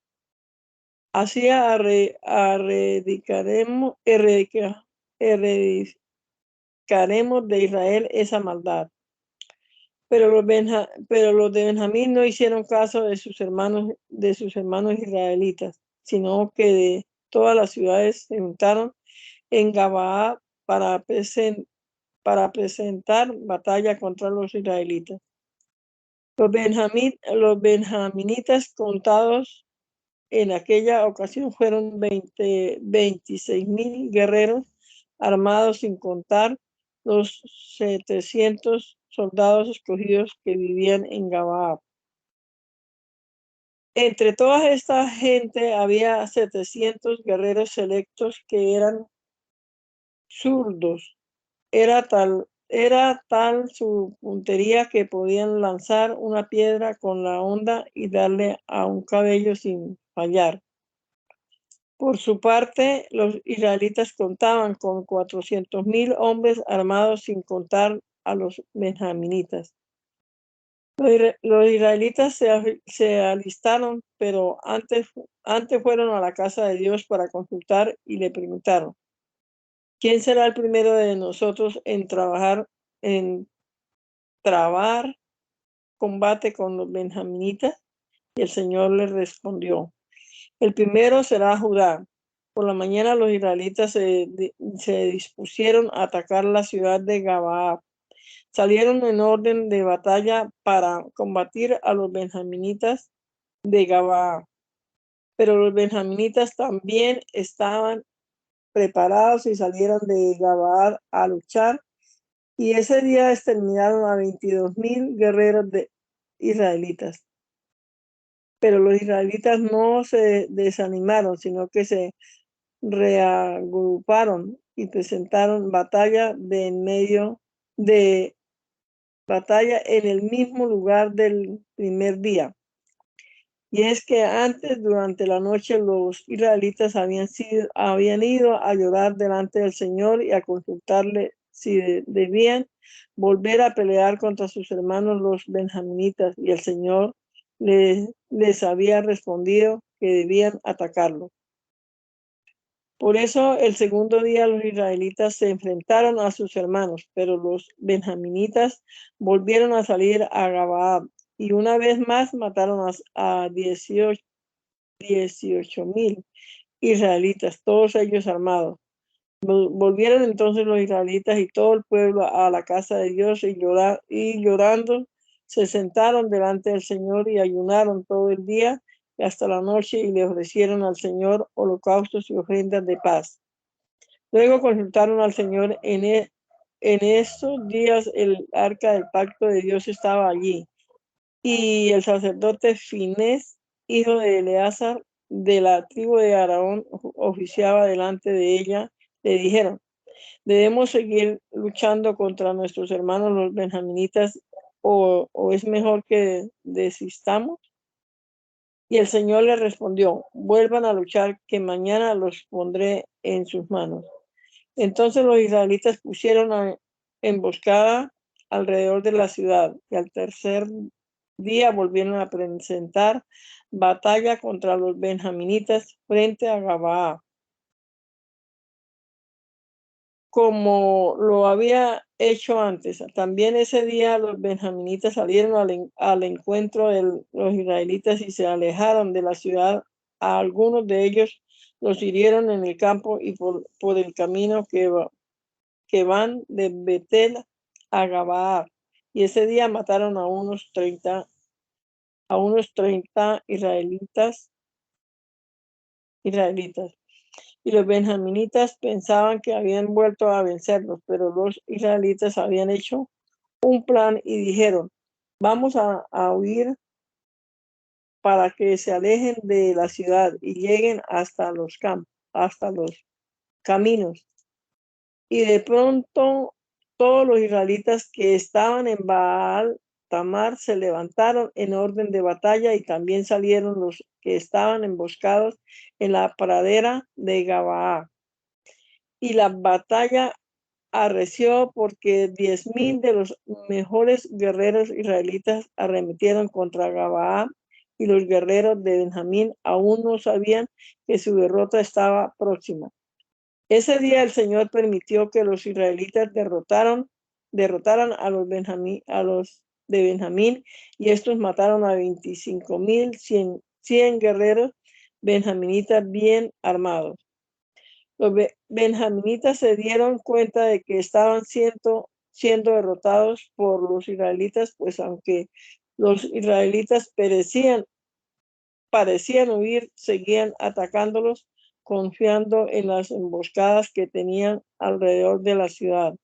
Así erradicaremos de Israel esa maldad. Pero los de Benjamín no hicieron caso de sus hermanos israelitas, sino que de todas las ciudades se juntaron en Gabaa para presentar batalla contra los israelitas. Los benjaminitas contados en aquella ocasión fueron 26,000 guerreros armados, sin contar los 700 soldados escogidos que vivían en Gabaa. Entre toda esta gente había 700 guerreros selectos que eran zurdos. Era tal su puntería que podían lanzar una piedra con la honda y darle a un cabello sin fallar. Por su parte, los israelitas contaban con 400,000 hombres armados, sin contar a los benjaminitas. Los israelitas se alistaron, pero antes fueron a la casa de Dios para consultar y le preguntaron, ¿quién será el primero de nosotros en trabar combate con los benjaminitas? Y el Señor les respondió, el primero será Judá. Por la mañana los israelitas se dispusieron a atacar la ciudad de Gabaa. Salieron en orden de batalla para combatir a los benjaminitas de Gabaa. Pero los benjaminitas también estaban preparados y salieron de Gabaa a luchar. Y ese día exterminaron a 22,000 guerreros israelitas. Pero los israelitas no se desanimaron, sino que se reagruparon y presentaron batalla en el mismo lugar del primer día. Y es que antes, durante la noche, los israelitas habían ido a llorar delante del Señor y a consultarle si debían volver a pelear contra sus hermanos los benjaminitas, y el Señor les había respondido que debían atacarlo. Por eso el segundo día los israelitas se enfrentaron a sus hermanos, pero los benjaminitas volvieron a salir a Gabaa y una vez más mataron a 18,000 israelitas, todos ellos armados. Volvieron entonces los israelitas y todo el pueblo a la casa de Dios y llorando se sentaron delante del Señor y ayunaron todo el día y hasta la noche y le ofrecieron al Señor holocaustos y ofrendas de paz. Luego consultaron al Señor. En estos días el arca del pacto de Dios estaba allí y el sacerdote Finés, hijo de Eleazar, de la tribu de Aarón, oficiaba delante de ella. Le dijeron, ¿debemos seguir luchando contra nuestros hermanos los benjaminitas o es mejor que desistamos? Y el Señor le respondió, vuelvan a luchar, que mañana los pondré en sus manos. Entonces los israelitas pusieron emboscada alrededor de la ciudad y al tercer día volvieron a presentar batalla contra los benjaminitas frente a Gabaa. Como lo había hecho antes, también ese día los benjaminitas salieron al encuentro de los israelitas y se alejaron de la ciudad. A algunos de ellos los hirieron en el campo y por el camino que van de Betel a Gabaa. Y ese día mataron a unos 30 israelitas. Y los benjaminitas pensaban que habían vuelto a vencerlos, pero los israelitas habían hecho un plan y dijeron, vamos a huir para que se alejen de la ciudad y lleguen hasta los caminos. Y de pronto todos los israelitas que estaban en Baal Tamar se levantaron en orden de batalla, y también salieron los que estaban emboscados en la pradera de Gabaa. Y la batalla arreció porque 10,000 de los mejores guerreros israelitas arremetieron contra Gabaa, y los guerreros de Benjamín aún no sabían que su derrota estaba próxima. Ese día el Señor permitió que los israelitas derrotaran a los de Benjamín, y estos mataron a 25,100 guerreros benjaminitas bien armados. Los benjaminitas se dieron cuenta de que estaban siendo derrotados por los israelitas, pues aunque los israelitas parecían huir, seguían atacándolos, confiando en las emboscadas que tenían alrededor de la ciudad.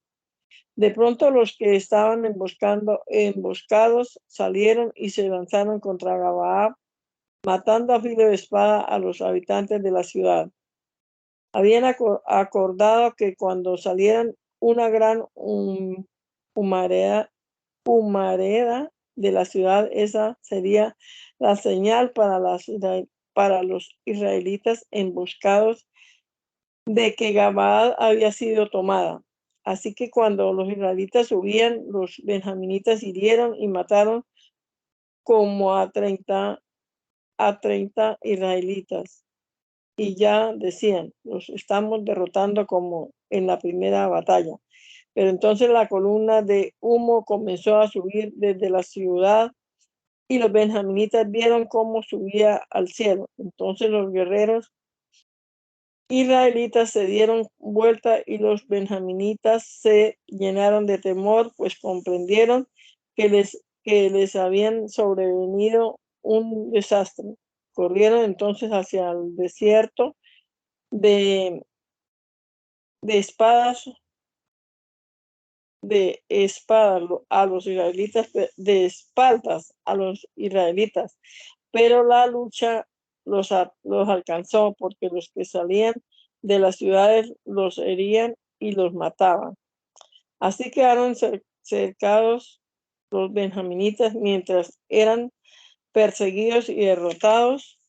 De pronto los que estaban emboscados salieron y se lanzaron contra Gabaa, matando a filo de espada a los habitantes de la ciudad. Habían acordado que cuando salieran una gran humareda de la ciudad, esa sería la señal para los israelitas emboscados de que Gabaa había sido tomada. Así que cuando los israelitas subían, los benjaminitas hirieron y mataron como a 30 israelitas. Y ya decían, los estamos derrotando como en la primera batalla. Pero entonces la columna de humo comenzó a subir desde la ciudad, y los benjaminitas vieron cómo subía al cielo. Entonces los guerreros israelitas se dieron vuelta, y los benjaminitas se llenaron de temor, pues comprendieron que les habían sobrevenido un desastre. Corrieron entonces hacia el desierto de espadas a los israelitas, de espaldas a los israelitas, pero la lucha los alcanzó, porque los que salían de las ciudades los herían y los mataban. Así quedaron cercados los benjaminitas mientras eran perseguidos y derrotados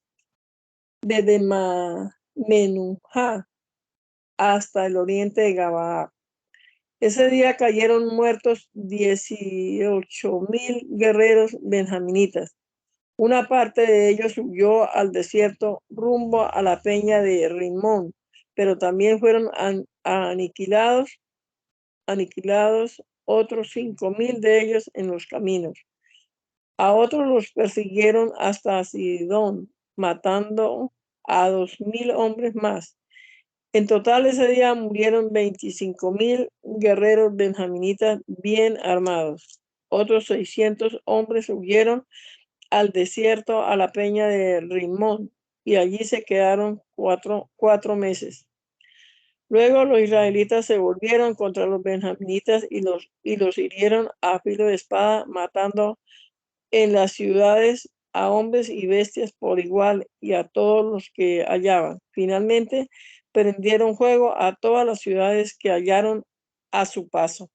desde Menujá hasta el oriente de Gabaa. Ese día cayeron muertos 18,000 guerreros benjaminitas. Una parte de ellos huyó al desierto rumbo a la peña de Rimón, pero también fueron aniquilados otros 5,000 de ellos en los caminos. A otros los persiguieron hasta Sidón, matando a 2,000 hombres más. En total ese día murieron 25,000 guerreros benjaminitas bien armados. Otros 600 hombres huyeron al desierto, a la peña de Rimón, y allí se quedaron cuatro meses. Luego los israelitas se volvieron contra los benjaminitas y los hirieron a filo de espada, matando en las ciudades a hombres y bestias por igual, y a todos los que hallaban. Finalmente prendieron fuego a todas las ciudades que hallaron a su paso.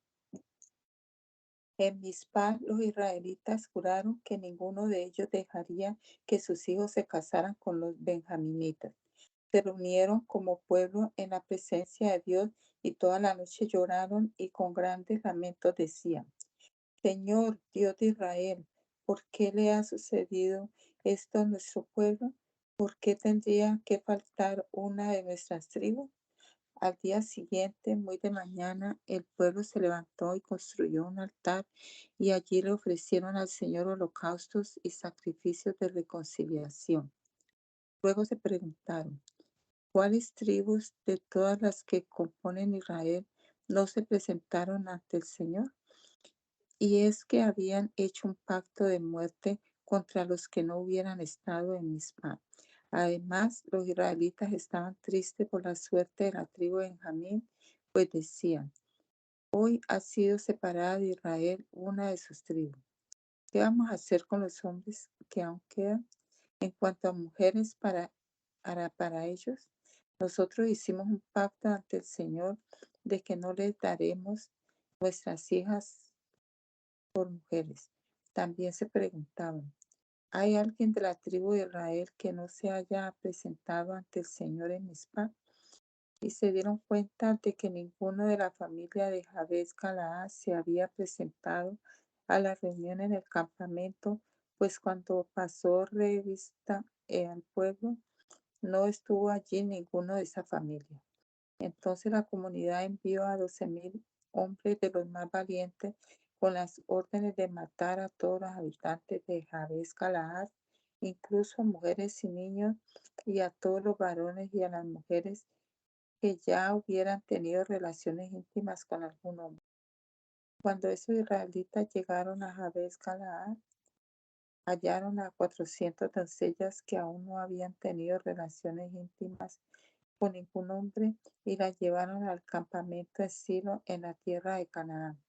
En Mizpá los israelitas juraron que ninguno de ellos dejaría que sus hijos se casaran con los benjaminitas. Se reunieron como pueblo en la presencia de Dios, y toda la noche lloraron y con grandes lamentos decían: Señor, Dios de Israel, ¿por qué le ha sucedido esto a nuestro pueblo? ¿Por qué tendría que faltar una de nuestras tribus? Al día siguiente, muy de mañana, el pueblo se levantó y construyó un altar, y allí le ofrecieron al Señor holocaustos y sacrificios de reconciliación. Luego se preguntaron: ¿cuáles tribus de todas las que componen Israel no se presentaron ante el Señor? Y es que habían hecho un pacto de muerte contra los que no hubieran estado en Mizpá. Además, los israelitas estaban tristes por la suerte de la tribu de Benjamín, pues decían: hoy ha sido separada de Israel una de sus tribus. ¿Qué vamos a hacer con los hombres que aún quedan? En cuanto a mujeres para ellos, nosotros hicimos un pacto ante el Señor de que no les daremos nuestras hijas por mujeres. También se preguntaban, ¿hay alguien de la tribu de Israel que no se haya presentado ante el Señor en Mizpah? Y se dieron cuenta de que ninguno de la familia de Jabes Galaad se había presentado a la reunión en el campamento, pues cuando pasó revista al pueblo, no estuvo allí ninguno de esa familia. Entonces la comunidad envió a 12,000 hombres de los más valientes con las órdenes de matar a todos los habitantes de Jabes Galaad, incluso mujeres y niños, y a todos los varones y a las mujeres que ya hubieran tenido relaciones íntimas con algún hombre. Cuando esos israelitas llegaron a Jabes Galaad, hallaron a 400 doncellas que aún no habían tenido relaciones íntimas con ningún hombre y las llevaron al campamento de Silo en la tierra de Canaán.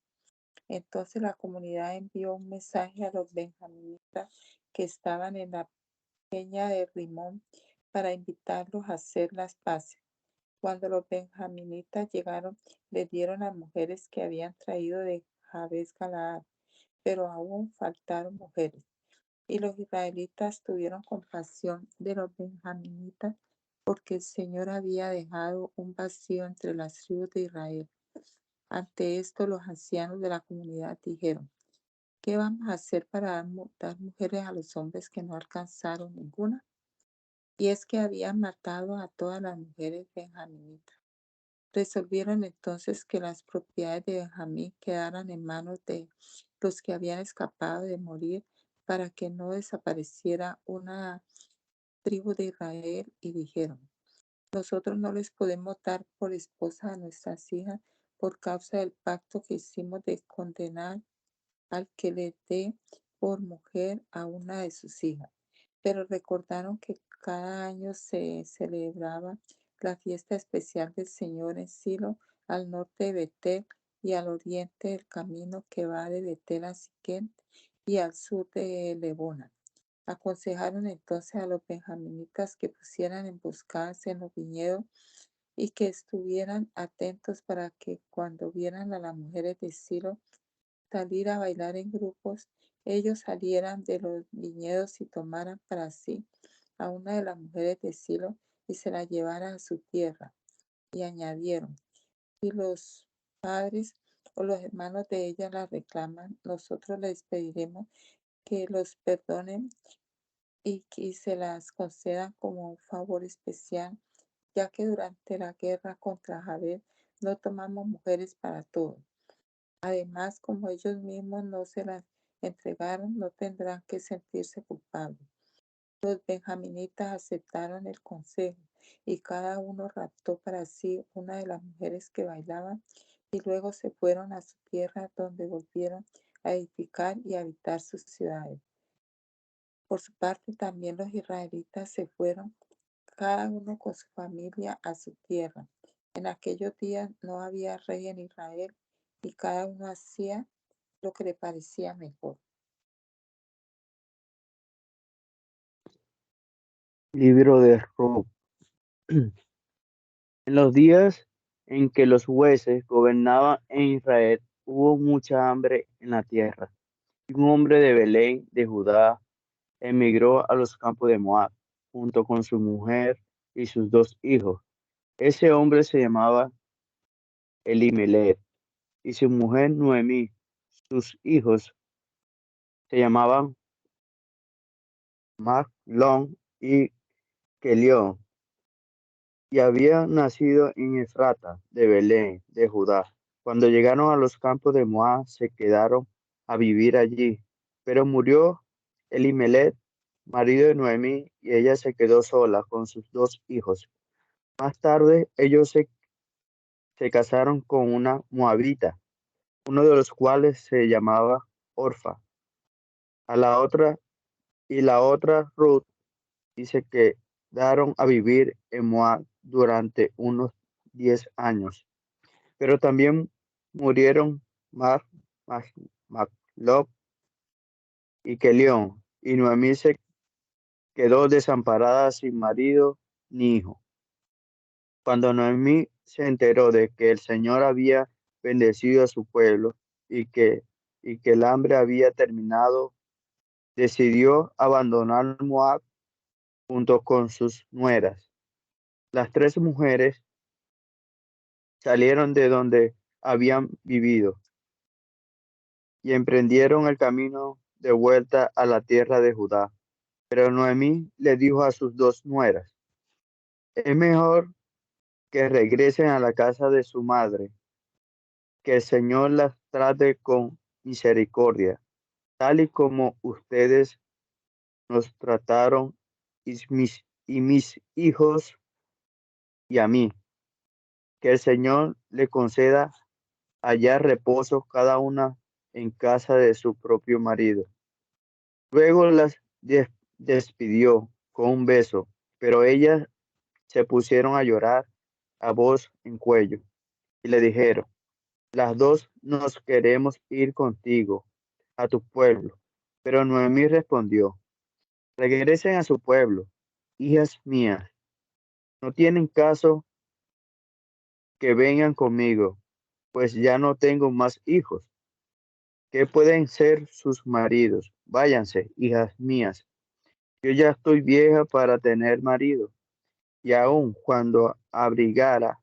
Entonces la comunidad envió un mensaje a los benjaminitas que estaban en la peña de Rimón para invitarlos a hacer las paces. Cuando los benjaminitas llegaron, les dieron las mujeres que habían traído de Jabes Galaad, pero aún faltaron mujeres. Y los israelitas tuvieron compasión de los benjaminitas porque el Señor había dejado un vacío entre las tribus de Israel. Ante esto, los ancianos de la comunidad dijeron, ¿qué vamos a hacer para dar mujeres a los hombres que no alcanzaron ninguna? Y es que habían matado a todas las mujeres benjaminitas. Resolvieron entonces que las propiedades de Benjamín quedaran en manos de los que habían escapado de morir para que no desapareciera una tribu de Israel y dijeron, nosotros no les podemos dar por esposa a nuestras hijas por causa del pacto que hicimos de condenar al que le dé por mujer a una de sus hijas. Pero recordaron que cada año se celebraba la fiesta especial del Señor en Silo, al norte de Betel y al oriente del camino que va de Betel a Siquén y al sur de Lebona. Aconsejaron entonces a los benjaminitas que pusieran emboscadas en los viñedos y que estuvieran atentos para que cuando vieran a las mujeres de Silo salir a bailar en grupos, ellos salieran de los viñedos y tomaran para sí a una de las mujeres de Silo y se la llevaran a su tierra. Y añadieron, si los padres o los hermanos de ella la reclaman, nosotros les pediremos que los perdonen y que se las concedan como un favor especial, ya que durante la guerra contra Jabes no tomamos mujeres para todo. Además, como ellos mismos no se las entregaron, no tendrán que sentirse culpables. Los benjaminitas aceptaron el consejo y cada uno raptó para sí una de las mujeres que bailaban y luego se fueron a su tierra donde volvieron a edificar y habitar sus ciudades. Por su parte, también los israelitas se fueron, cada uno con su familia, a su tierra. En aquellos días no había rey en Israel y cada uno hacía lo que le parecía mejor. Libro de Ruth. En los días en que los jueces gobernaban en Israel, hubo mucha hambre en la tierra. Y un hombre de Belén, de Judá, emigró a los campos de Moab, junto con su mujer y sus 2 hijos. Ese hombre se llamaba Elimelech, y su mujer Noemí. Sus hijos se llamaban Mahlón y Kelión, y habían nacido en Efrata de Belén, de Judá. Cuando llegaron a los campos de Moab, se quedaron a vivir allí. Pero murió Elimelech, marido de Noemí, y ella se quedó sola con sus 2 hijos. Más tarde, ellos se casaron con una moabita, uno de los cuales se llamaba Orfa. A la otra, y la otra, Ruth, dice que quedaron a vivir en Moab durante unos 10 años. Pero también murieron Mahlón y Kelión, y Noemí se quedó desamparada sin marido ni hijo. Cuando Noemí se enteró de que el Señor había bendecido a su pueblo y que el hambre había terminado, decidió abandonar Moab junto con sus nueras. Las tres mujeres salieron de donde habían vivido y emprendieron el camino de vuelta a la tierra de Judá. Pero Noemí le dijo a sus dos nueras: es mejor que regresen a la casa de su madre, que el Señor las trate con misericordia, tal y como ustedes nos trataron y mis hijos y a mí. Que el Señor le conceda allá reposo cada una en casa de su propio marido. Luego las despidió con un beso, pero ellas se pusieron a llorar a voz en cuello y le dijeron: las dos nos queremos ir contigo a tu pueblo. Pero Noemí respondió: regresen a su pueblo, hijas mías, no tienen caso que vengan conmigo, pues ya no tengo más hijos. ¿Qué pueden ser sus maridos? Váyanse, hijas mías. Yo ya estoy vieja para tener marido, y aun cuando abrigara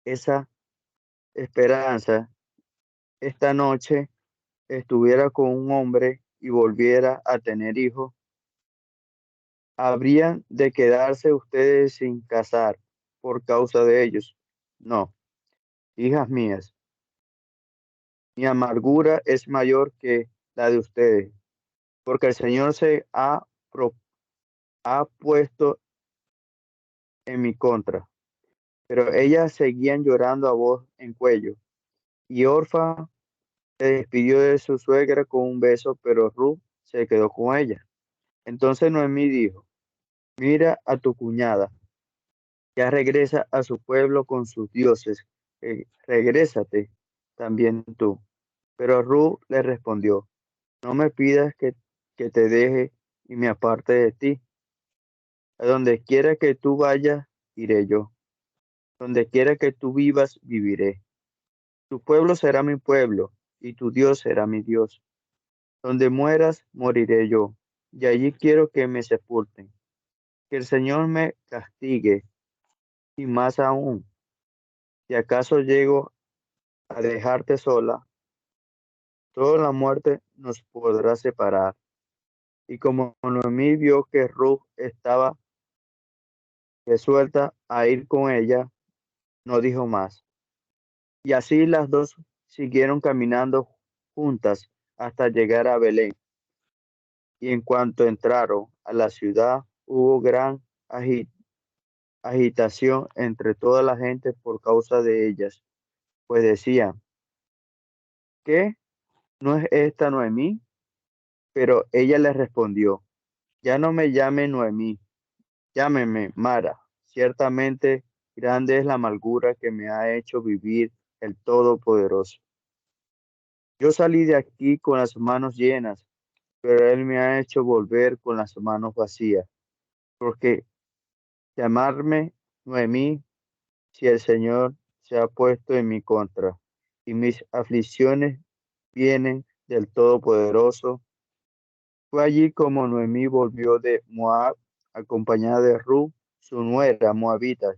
esa esperanza, esta noche estuviera con un hombre y volviera a tener hijos, ¿habrían de quedarse ustedes sin casar por causa de ellos? No, hijas mías, mi amargura es mayor que la de ustedes, porque el Señor ha puesto en mi contra. Pero ellas seguían llorando a voz en cuello, y Orfa se despidió de su suegra con un beso, pero Ruth se quedó con ella. Entonces Noemí dijo: mira a tu cuñada, ya regresa a su pueblo con sus dioses, regrésate también tú. Pero Ruth le respondió: no me pidas que te deje y me aparte de ti. A donde quiera que tú vayas, iré yo. Donde quiera que tú vivas, viviré. Tu pueblo será mi pueblo, y tu Dios será mi Dios. Donde mueras, moriré yo, y allí quiero que me sepulten. Que el Señor me castigue, y más aún, si acaso llego a dejarte sola, toda la muerte nos podrá separar. Y como Noemí vio que Ruth estaba resuelta a ir con ella, no dijo más. Y así las dos siguieron caminando juntas hasta llegar a Belén. Y en cuanto entraron a la ciudad, hubo gran agitación entre toda la gente por causa de ellas, pues decían: ¿qué? ¿No es esta Noemí? Pero ella les respondió: ya no me llame Noemí, llámeme Mara. Ciertamente grande es la amargura que me ha hecho vivir el Todopoderoso. Yo salí de aquí con las manos llenas, pero él me ha hecho volver con las manos vacías. Porque llamarme Noemí, si el Señor se ha puesto en mi contra, y mis aflicciones vienen del Todopoderoso. Fue allí como Noemí volvió de Moab, acompañada de Ruth, su nuera moabita.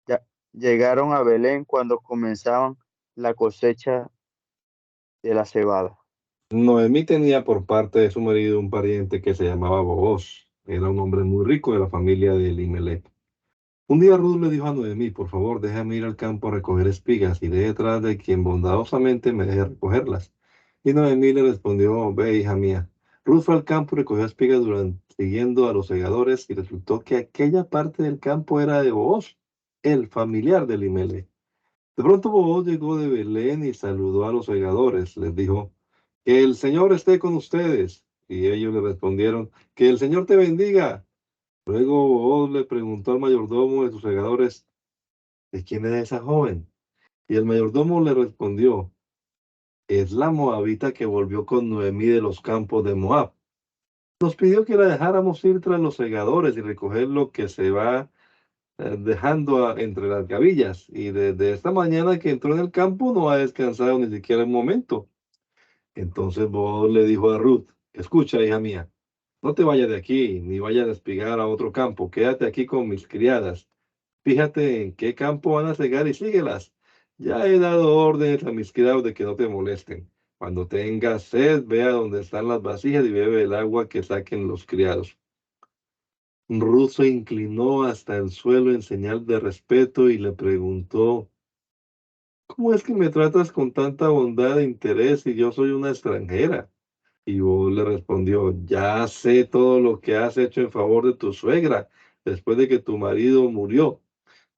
Ya llegaron a Belén cuando comenzaban la cosecha de la cebada. Noemí tenía por parte de su marido un pariente que se llamaba Booz. Era un hombre muy rico de la familia de Elimelech. Un día Ruth le dijo a Noemí: por favor, déjame ir al campo a recoger espigas, iré detrás de quien bondadosamente me deje recogerlas. Y Noemí le respondió: ve, hija mía. Ruth fue al campo y recogió espigas siguiendo a los segadores, y resultó que aquella parte del campo era de Booz, el familiar de Elimelech. De pronto Booz llegó de Belén y saludó a los segadores. Les dijo: que el Señor esté con ustedes. Y ellos le respondieron: que el Señor te bendiga. Luego Booz le preguntó al mayordomo de sus segadores: ¿de quién es esa joven? Y el mayordomo le respondió: es la moabita que volvió con Noemí de los campos de Moab. Nos pidió que la dejáramos ir tras los segadores y recoger lo que se va dejando entre las gavillas, y desde esta mañana que entró en el campo no ha descansado ni siquiera un momento. Entonces Booz le dijo a Ruth: escucha, hija mía, no te vayas de aquí, ni vayas a espigar a otro campo, quédate aquí con mis criadas. Fíjate en qué campo van a cegar y síguelas. Ya he dado órdenes a mis criados de que no te molesten. Cuando tengas sed, ve a donde están las vasijas y bebe el agua que saquen los criados. Ruth se inclinó hasta el suelo en señal de respeto y le preguntó: ¿cómo es que me tratas con tanta bondad e interés si yo soy una extranjera? Y Booz le respondió: ya sé todo lo que has hecho en favor de tu suegra después de que tu marido murió.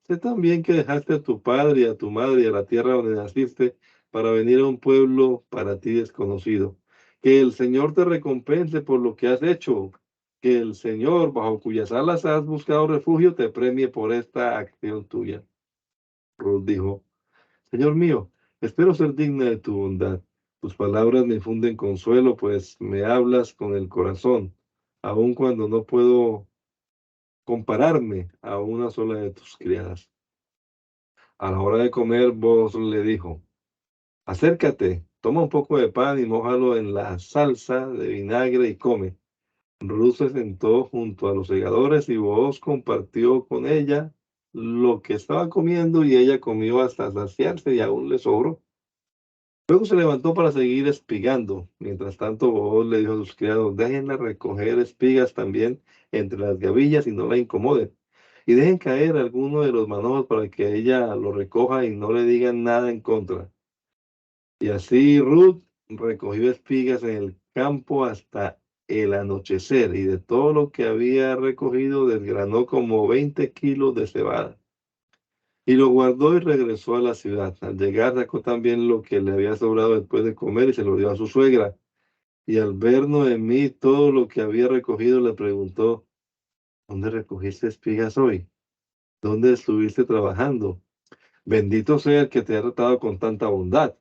Sé también que dejaste a tu padre y a tu madre y a la tierra donde naciste para venir a un pueblo para ti desconocido. Que el Señor te recompense por lo que has hecho. Que el Señor, bajo cuyas alas has buscado refugio, te premie por esta acción tuya. Ruth dijo: Señor mío, espero ser digna de tu bondad. Tus palabras me infunden consuelo, pues me hablas con el corazón, aun cuando no puedo compararme a una sola de tus criadas. A la hora de comer, Booz le dijo: acércate, toma un poco de pan y mójalo en la salsa de vinagre y come. Ruth se sentó junto a los segadores y Booz compartió con ella lo que estaba comiendo, y ella comió hasta saciarse y aún le sobró. Luego se levantó para seguir espigando. Mientras tanto, Booz le dijo a sus criados: déjenla recoger espigas también entre las gavillas y no la incomoden. Y dejen caer alguno de los manojos para que ella lo recoja y no le digan nada en contra. Y así Ruth recogió espigas en el campo hasta el anochecer, y de todo lo que había recogido desgranó como 20 kilos de cebada. Y lo guardó y regresó a la ciudad. Al llegar sacó también lo que le había sobrado después de comer y se lo dio a su suegra. Y al ver Noemí todo lo que había recogido, le preguntó: ¿dónde recogiste espigas hoy? ¿Dónde estuviste trabajando? Bendito sea el que te ha tratado con tanta bondad.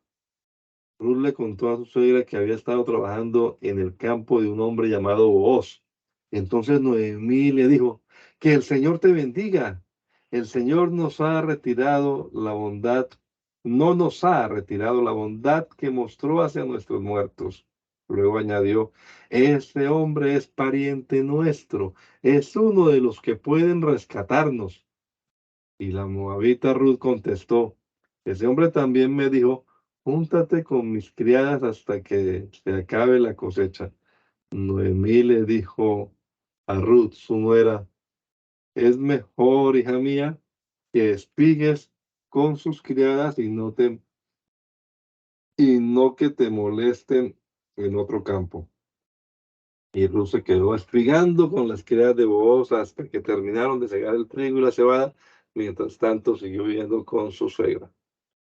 Ruth le contó a su suegra que había estado trabajando en el campo de un hombre llamado Booz. Entonces Noemí le dijo: que el Señor te bendiga. El Señor nos ha retirado la bondad, no nos ha retirado la bondad que mostró hacia nuestros muertos. Luego añadió: este hombre es pariente nuestro, es uno de los que pueden rescatarnos. Y la moabita Ruth contestó: ese hombre también me dijo: júntate con mis criadas hasta que se acabe la cosecha. Noemí le dijo a Ruth, su nuera: es mejor, hija mía, que espigues con sus criadas y no que te molesten en otro campo. Y Ruth se quedó espigando con las criadas de Booz hasta que terminaron de cegar el trigo y la cebada. Mientras tanto, siguió viviendo con su suegra.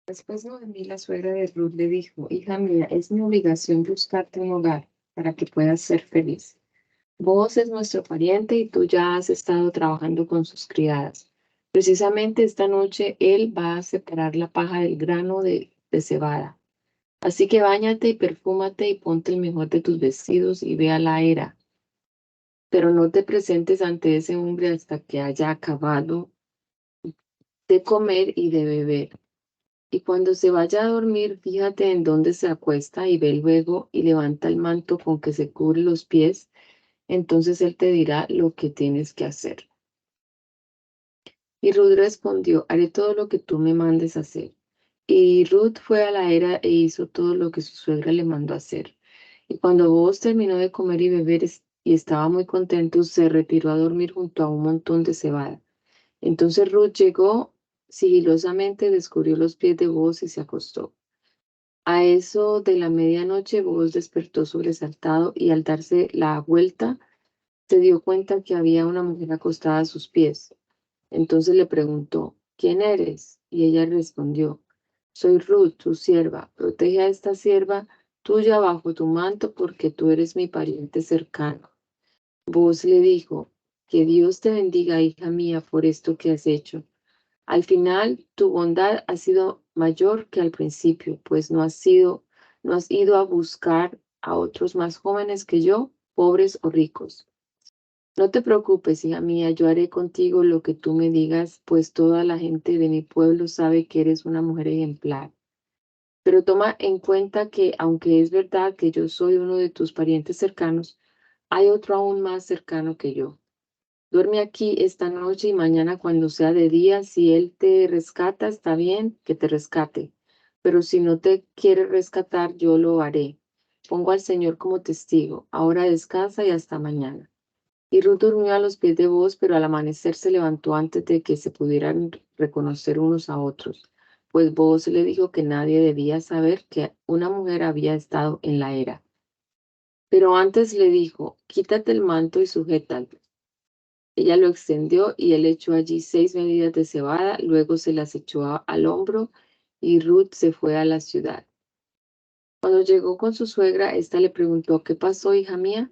Después Noemí, la suegra de Ruth, le dijo: hija mía, es mi obligación buscarte un hogar para que puedas ser feliz. Vos es nuestro pariente y tú ya has estado trabajando con sus criadas. Precisamente esta noche él va a separar la paja del grano de cebada. Así que báñate y perfúmate y ponte el mejor de tus vestidos y ve a la era. Pero no te presentes ante ese hombre hasta que haya acabado de comer y de beber. Y cuando se vaya a dormir, fíjate en dónde se acuesta y ve luego y levanta el manto con que se cubre los pies. Entonces él te dirá lo que tienes que hacer. Y Ruth respondió: haré todo lo que tú me mandes hacer. Y Ruth fue a la era e hizo todo lo que su suegra le mandó hacer. Y cuando Booz terminó de comer y beber y estaba muy contento, se retiró a dormir junto a un montón de cebada. Entonces Ruth llegó sigilosamente, descubrió los pies de Booz y se acostó. A eso de la medianoche, Booz despertó sobresaltado y al darse la vuelta, se dio cuenta que había una mujer acostada a sus pies. Entonces le preguntó: ¿quién eres? Y ella respondió: soy Ruth, tu sierva. Protege a esta sierva tuya bajo tu manto, porque tú eres mi pariente cercano. Booz le dijo: que Dios te bendiga, hija mía, por esto que has hecho. Al final, tu bondad ha sido mayor que al principio, pues no has ido a buscar a otros más jóvenes que yo, pobres o ricos. No te preocupes, hija mía, yo haré contigo lo que tú me digas, pues toda la gente de mi pueblo sabe que eres una mujer ejemplar. Pero toma en cuenta que, aunque es verdad que yo soy uno de tus parientes cercanos, hay otro aún más cercano que yo. Duerme aquí esta noche y mañana cuando sea de día, si él te rescata, está bien que te rescate. Pero si no te quiere rescatar, yo lo haré. Pongo al Señor como testigo. Ahora descansa y hasta mañana. Y Ruth durmió a los pies de Booz, pero al amanecer se levantó antes de que se pudieran reconocer unos a otros, pues Booz le dijo que nadie debía saber que una mujer había estado en la era. Pero antes le dijo, quítate el manto y sujétalo. Ella lo extendió y él echó allí 6 medidas de cebada, luego se las echó al hombro y Ruth se fue a la ciudad. Cuando llegó con su suegra, ésta le preguntó, ¿qué pasó, hija mía?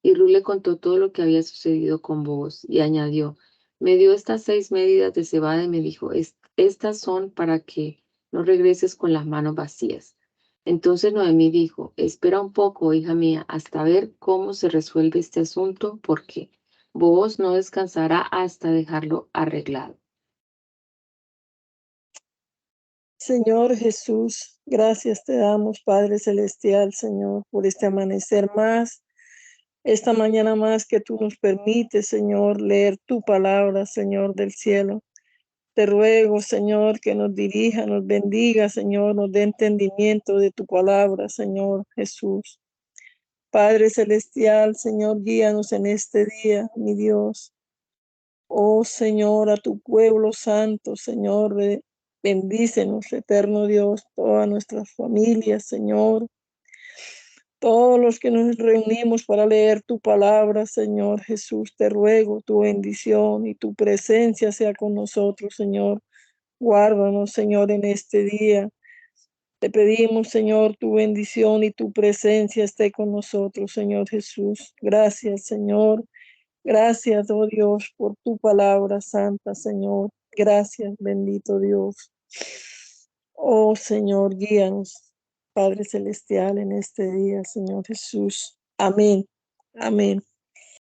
Y Ruth le contó todo lo que había sucedido con Booz y añadió, me dio estas 6 medidas de cebada y me dijo, estas son para que no regreses con las manos vacías. Entonces Noemí dijo, espera un poco, hija mía, hasta ver cómo se resuelve este asunto, porque Booz no descansará hasta dejarlo arreglado. Señor Jesús, gracias te damos, Padre Celestial, Señor, por este amanecer más, esta mañana más que tú nos permites, Señor, leer tu palabra, Señor del cielo. Te ruego, Señor, que nos dirija, nos bendiga, Señor, nos dé entendimiento de tu palabra, Señor Jesús. Padre Celestial, Señor, guíanos en este día, mi Dios. Oh, Señor, a tu pueblo santo, Señor, bendícenos, eterno Dios, todas nuestras familias, Señor. Todos los que nos reunimos para leer tu palabra, Señor Jesús, te ruego tu bendición y tu presencia sea con nosotros, Señor. Guárdanos, Señor, en este día. Te pedimos, Señor, tu bendición y tu presencia esté con nosotros, Señor Jesús. Gracias, Señor. Gracias, oh Dios, por tu palabra santa, Señor. Gracias, bendito Dios. Oh Señor, guíanos, Padre Celestial, en este día, Señor Jesús. Amén. Amén.